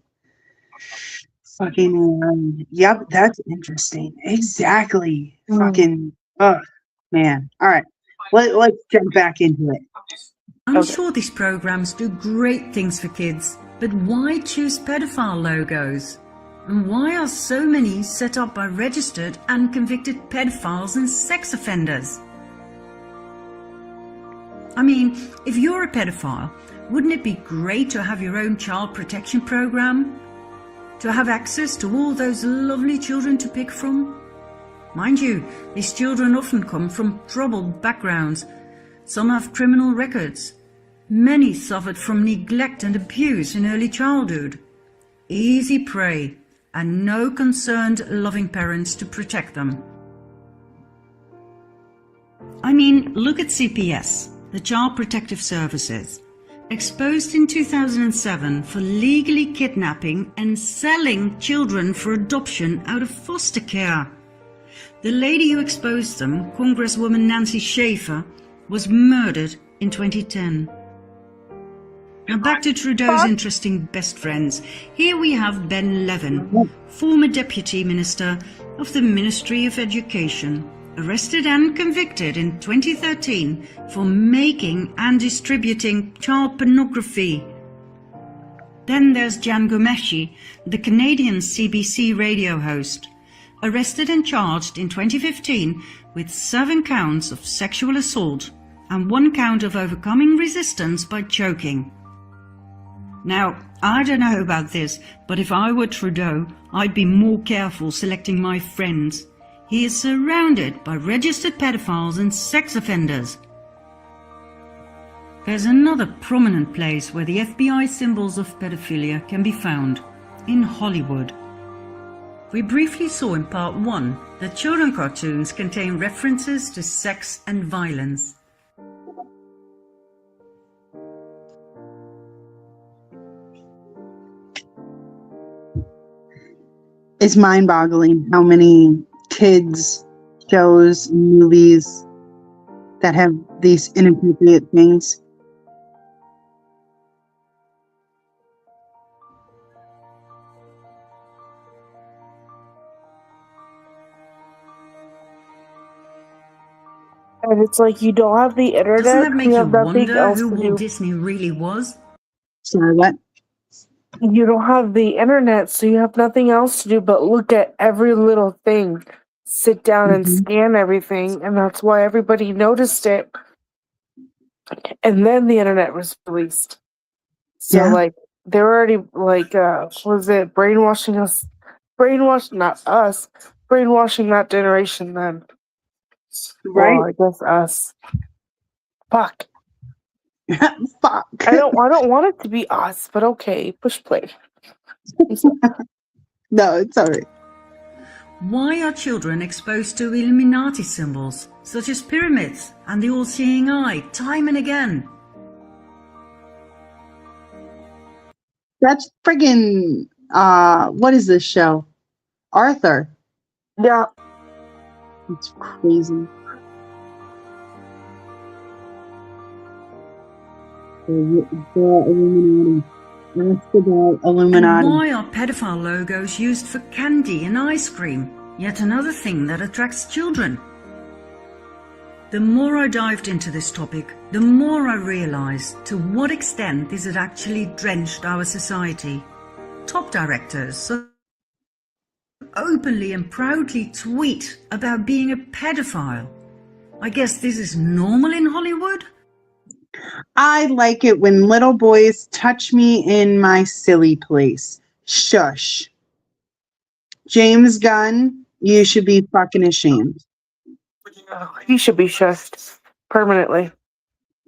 Fucking, yep, that's interesting. Exactly. Mm. Fucking, oh, man. All right. Let's jump back into it. I'm Okay. sure these programs do great things for kids, but why choose pedophile logos? And why are so many set up by registered and convicted pedophiles and sex offenders? I mean, if you're a pedophile, wouldn't it be great to have your own child protection program? To have access to all those lovely children to pick from? Mind you, these children often come from troubled backgrounds. Some have criminal records. Many suffered from neglect and abuse in early childhood. Easy prey, and no concerned, loving parents to protect them. I mean, look at CPS, the Child Protective Services, exposed in 2007 for legally kidnapping and selling children for adoption out of foster care. The lady who exposed them, Congresswoman Nancy Schaefer, was murdered in 2010. Now back to Trudeau's interesting best friends. Here we have Ben Levin, former Deputy Minister of the Ministry of Education, arrested and convicted in 2013 for making and distributing child pornography. Then there's Jan Gomeshi, the Canadian CBC radio host, arrested and charged in 2015 with 7 counts of sexual assault and 1 count of overcoming resistance by choking. Now, I don't know about this, but if I were Trudeau, I'd be more careful selecting my friends. He is surrounded by registered pedophiles and sex offenders. There's another prominent place where the FBI symbols of pedophilia can be found, in Hollywood. We briefly saw in part 1 that children cartoons contain references to sex and violence. It's mind-boggling how many kids shows, movies that have these inappropriate things. And it's like you don't have the internet. Doesn't that make you have nothing wonder else who to Walt do. Disney really was? Sorry, what? You don't have the internet, so you have nothing else to do but look at every little thing, sit down and scan everything, and that's why everybody noticed it. And then the internet was released. So Yeah. like they're already like was it brainwashing us? Brainwashing not us, brainwashing that generation then. Right? Well, I guess us. Fuck. Fuck. I don't want it to be us, but okay, push play. No, it's alright. Why are children exposed to Illuminati symbols, such as pyramids and the all-seeing eye, time and again? That's friggin' what is this show? Arthur. Yeah. It's crazy. The Illuminati. Ask about Illuminati. And why are pedophile logos used for candy and ice cream? Yet another thing that attracts children. The more I dived into this topic, the more I realized to what extent this had actually drenched our society. Top directors so openly and proudly tweet about being a pedophile. I guess this is normal in Hollywood? I like it when little boys touch me in my silly place. Shush. James Gunn, you should be fucking ashamed. He should be shushed permanently.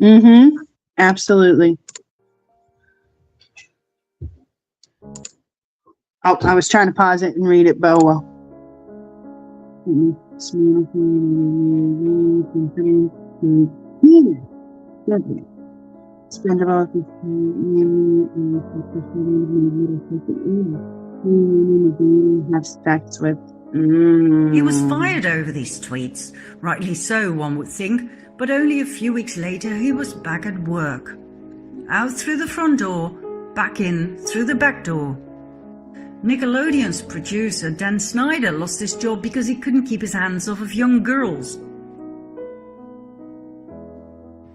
Mm-hmm. Absolutely. Oh, I was trying to pause it and read it, but well. Have sex with. He was fired over these tweets. Rightly so, one would think, but only a few weeks later he was back at work. Out through the front door, back in through the back door. Nickelodeon's producer Dan Snyder lost his job because he couldn't keep his hands off of young girls.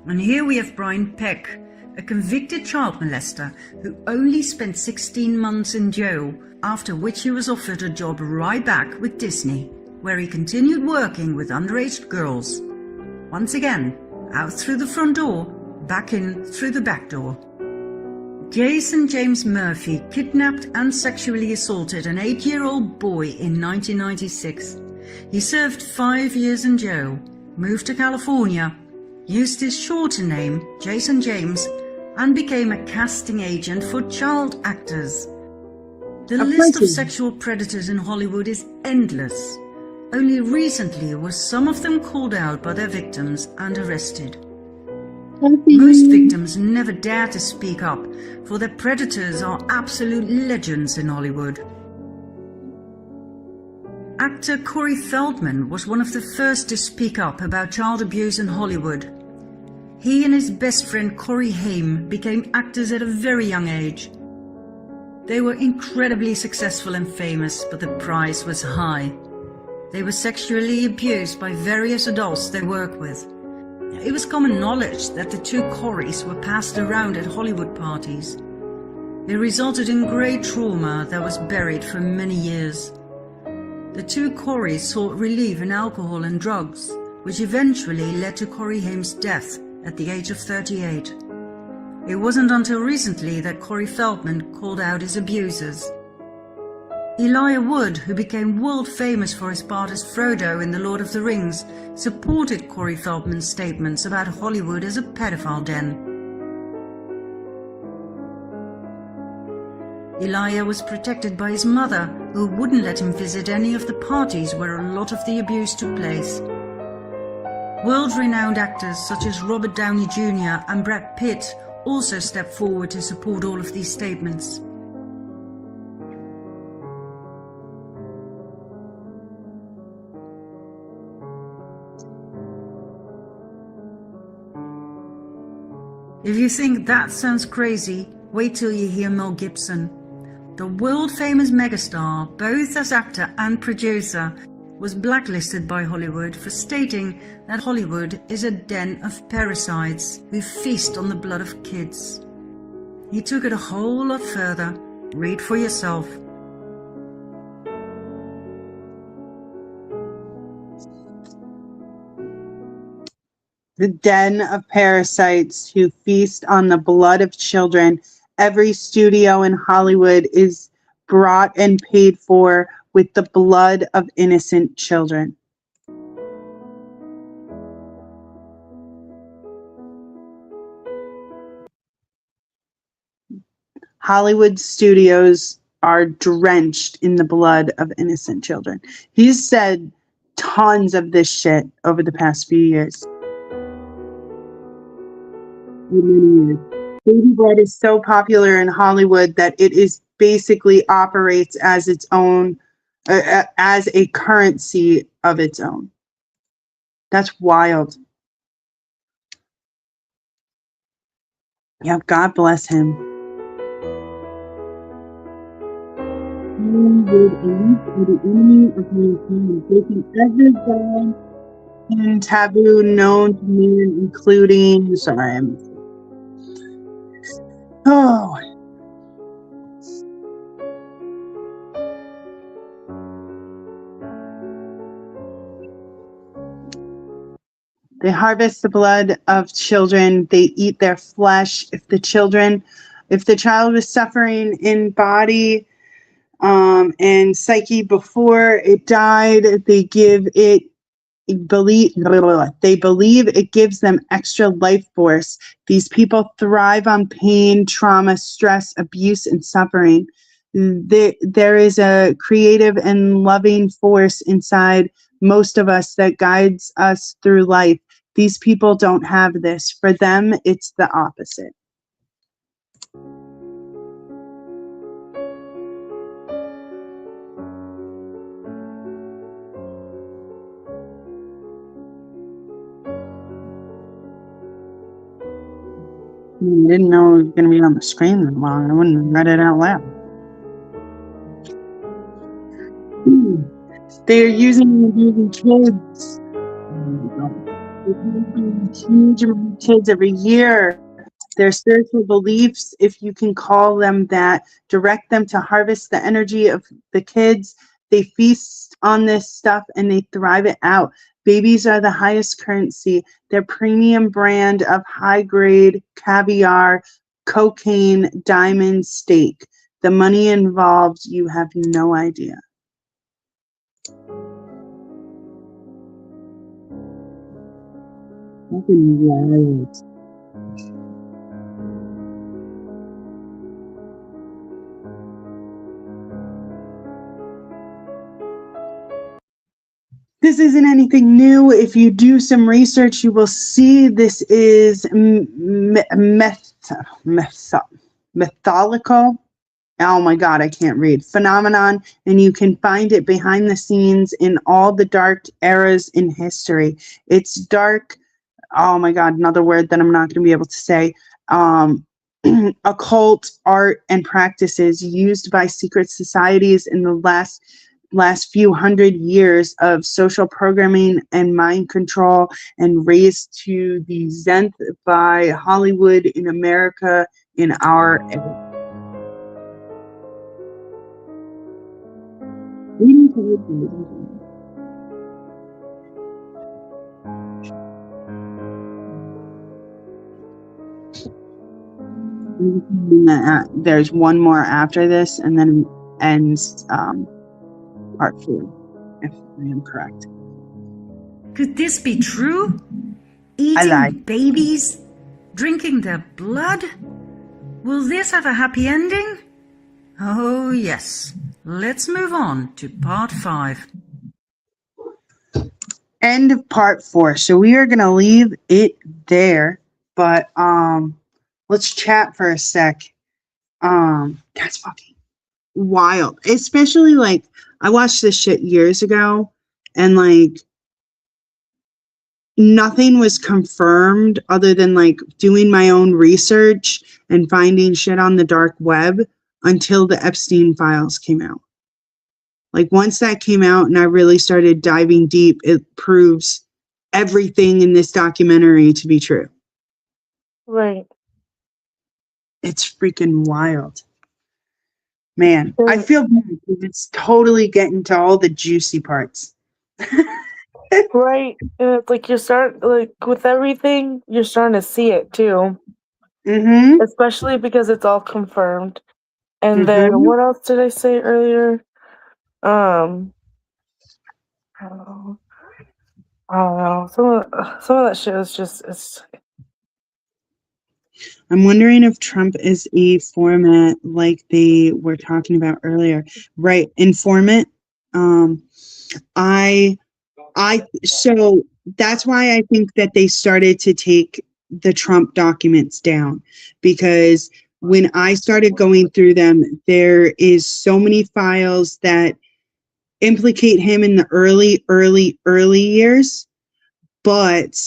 And here we have Brian Peck, a convicted child molester who only spent 16 months in jail, after which he was offered a job right back with Disney, where he continued working with underage girls. Once again, out through the front door, back in through the back door. Jason James Murphy kidnapped and sexually assaulted an 8-year-old boy in 1996. He served 5 years in jail, moved to California, used his shorter name, Jason James, and became a casting agent for child actors. The list of sexual predators in Hollywood is endless. Only recently were some of them called out by their victims and arrested. Most victims never dare to speak up, for their predators are absolute legends in Hollywood. Actor Corey Feldman was one of the first to speak up about child abuse in Hollywood. He and his best friend Corey Haim became actors at a very young age. They were incredibly successful and famous, but the price was high. They were sexually abused by various adults they worked with. It was common knowledge that the two Coreys were passed around at Hollywood parties. It resulted in great trauma that was buried for many years. The two Coreys sought relief in alcohol and drugs, which eventually led to Corey Haim's death at the age of 38. It wasn't until recently that Corey Feldman called out his abusers. Elijah Wood, who became world famous for his part as Frodo in The Lord of the Rings, supported Corey Feldman's statements about Hollywood as a pedophile den. Elijah was protected by his mother, who wouldn't let him visit any of the parties where a lot of the abuse took place. World-renowned actors such as Robert Downey Jr. and Brad Pitt also stepped forward to support all of these statements. If you think that sounds crazy, wait till you hear Mel Gibson. The world-famous megastar, both as actor and producer, was blacklisted by Hollywood for stating that Hollywood is a den of parasites who feast on the blood of kids. He took it a whole lot further. Read for yourself. The den of parasites who feast on the blood of children. Every studio in Hollywood is brought and paid for with the blood of innocent children. Hollywood studios are drenched in the blood of innocent children. He's said tons of this shit over the past few years. Baby blood is so popular in Hollywood that it is basically operates as its own, as a currency of its own. That's wild. Yeah, God bless him. With the enemy of mankind, breaking every bond and taboo known to man, including. Sorry, oh. They harvest the blood of children. They eat their flesh. If the child was suffering in body and psyche before it died, they believe it gives them extra life force. These people thrive on pain, trauma, stress, abuse, and suffering. There is a creative and loving force inside most of us that guides us through life. These people don't have this. For them, it's the opposite. I didn't know it was going to be on the screen that long. I wouldn't have read it out loud. They're using kids. Huge amount of kids every year. Their spiritual beliefs, if you can call them that, direct them to harvest the energy of the kids. They feast on this stuff and they thrive it out. Babies are the highest currency. Their premium brand of high-grade caviar, cocaine, diamond, steak. The money involved, you have no idea. Fucking wild. This isn't anything new. If you do some research, you will see this is mythological. Oh my God, I can't read. Phenomenon, and you can find it behind the scenes in all the dark eras in history. It's dark. Oh my God, another word that I'm not going to be able to say. Occult art and practices used by secret societies in the last few hundred years of social programming and mind control, and raised to the zenith by Hollywood in America in our era. There's one more after this, and then ends part 4, if I am correct. Could this be true? Eating babies? Drinking their blood? Will this have a happy ending? Oh, yes. Let's move on to part 5. End of part 4. So we are going to leave it there, but let's chat for a sec. That's fucking wild. Especially, like, I watched this shit years ago, and, like, nothing was confirmed other than, like, doing my own research and finding shit on the dark web until the Epstein files came out. Like, once that came out and I really started diving deep, it proves everything in this documentary to be true. Right. It's freaking wild. Man, I feel bad because it's totally getting to all the juicy parts. Right. And it's like with everything, you're starting to see it too. Mm-hmm. Especially because it's all confirmed. And then what else did I say earlier? I don't know. Some of that shit is just I'm wondering if Trump is a format like they were talking about earlier. Right, informant. So that's why I think that they started to take the Trump documents down, because when I started going through them, there is so many files that implicate him in the early years, but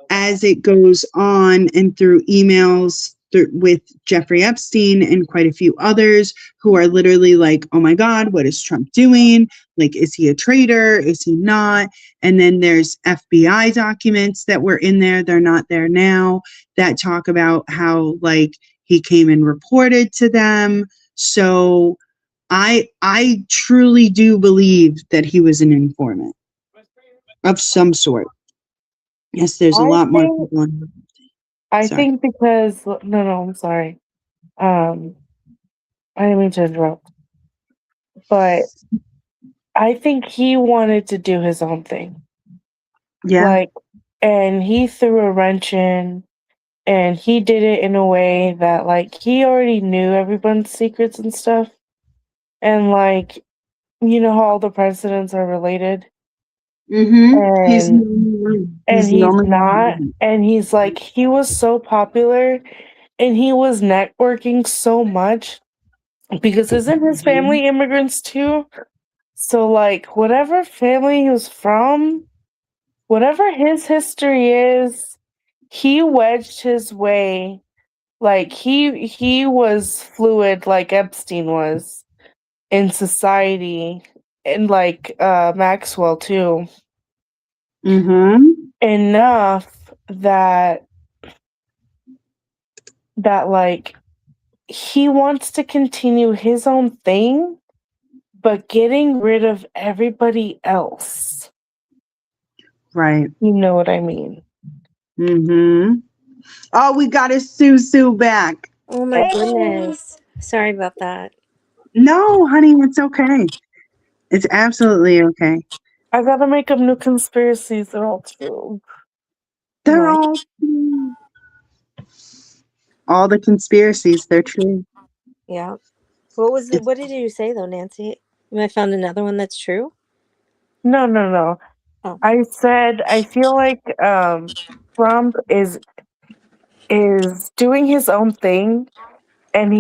as it goes on and through emails with Jeffrey Epstein and quite a few others who are literally like, oh my God, what is Trump doing? Like, is he a traitor? Is he not? And then there's FBI documents that were in there. They're not there now, that talk about how, like, he came and reported to them. So I truly do believe that he was an informant of some sort. Yes, there's a lot more people on. I think because no, I'm sorry. I didn't mean to interrupt. But I think he wanted to do his own thing. Yeah. Like, and he threw a wrench in, and he did it in a way that, like, he already knew everyone's secrets and stuff. And, like, you know how all the presidents are related? Mm-hmm. He's not. And he's like, he was so popular and he was networking so much because isn't his family immigrants too? So, like, whatever family he was from, whatever his history is, he wedged his way. Like, he was fluid like Epstein was in society. and like Maxwell too. Mm-hmm. Enough that like he wants to continue his own thing, but getting rid of everybody else. Right. You know what I mean? Mm-hmm. Oh, we got his Susu back. Oh my goodness. Sorry about that. No, honey, it's okay. It's absolutely okay. I gotta make up new conspiracies. They're all true. They're What? all true. All the conspiracies, they're true. Yeah. What did you say though, Nancy? You might have found another one that's true? No. Oh. I said I feel like Trump is doing his own thing, and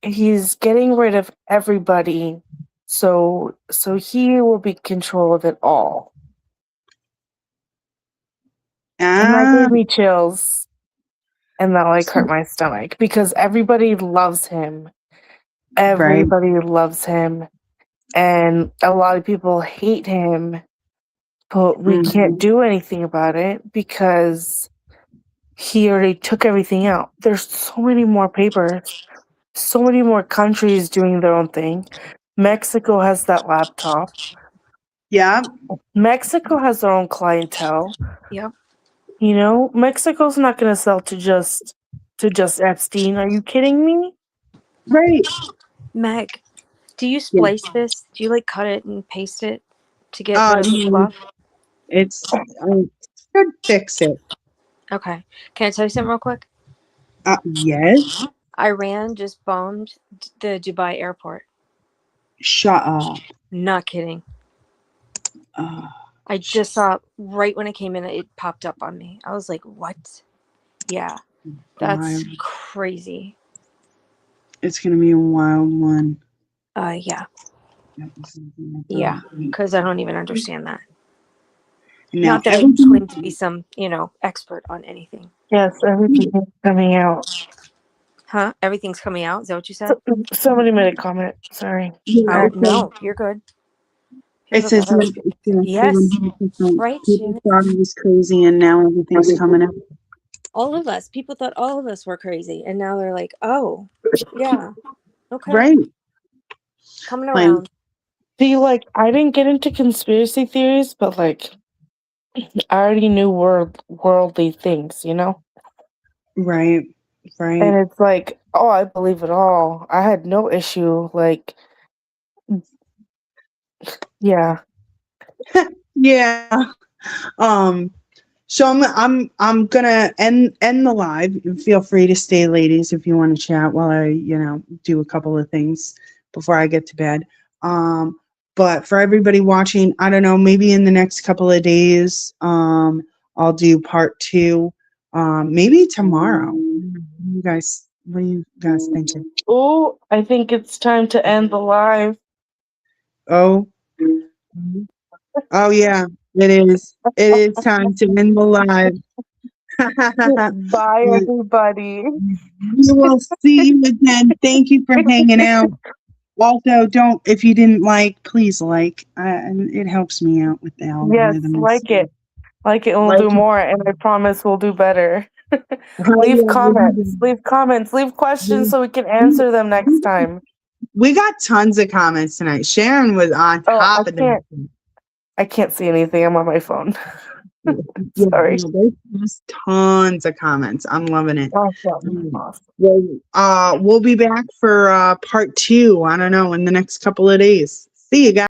he's getting rid of everybody, so he will be control of it all. And that Ah, gave me chills, and that like hurt my stomach because everybody loves him. Everybody loves him, and a lot of people hate him, but we can't do anything about it because he already took everything out. There's so many more papers, so many more countries doing their own thing. Mexico has that laptop. yeah, Mexico has their own clientele. Yep. You know, Mexico's not going to sell to just Epstein. Are you kidding me? right. Meg, do you Yeah. splice this? Do you like cut it and paste it to get rid of the No, fluff? it's I should fix it. Okay. Can I tell you something real quick? Yes. Iran just bombed the Dubai airport. Shut up. Not kidding. Uh, I just saw right when it came in, it popped up on me. I was like, what? Yeah. That's crazy. It's gonna be a wild one. Yeah. Yeah. Because I don't even understand that. Now, Not that I claim to be some, expert on anything. Yes, everything is coming out. Huh? Everything's coming out? Is that what you said? Somebody made a comment. Sorry. No, you're good. It says Yes. Right, people thought he was crazy, and now everything's coming out. all of us. People thought all of us were crazy, and now they're like, "Oh, yeah, okay, Right. coming around." See, like, I didn't get into conspiracy theories, but like, I already knew worldly things, you know. Right. And it's like, oh, I believe it all. I had no issue. Like, yeah. Yeah. So I'm gonna end the live. Feel free to stay, ladies, if you want to chat while I, do a couple of things before I get to bed. But for everybody watching, I don't know, maybe in the next couple of days, I'll do part 2. Maybe tomorrow. What are you guys thinking? Oh, I think it's time to end the live. Oh yeah, it is. It is time to end the live. Bye, everybody. We will see you again. Thank you for hanging out. Also, if you didn't please like. It helps me out with the algorithm. Yes, like it, and we'll do more, and I promise we'll do better. Leave comments, leave questions so we can answer them next time. We got tons of comments tonight. Sharon was on top of them. I can't see anything. I'm on my phone. Sorry. There's tons of comments. I'm loving it. Awesome. We'll be back for part 2. I don't know, in the next couple of days. See you guys.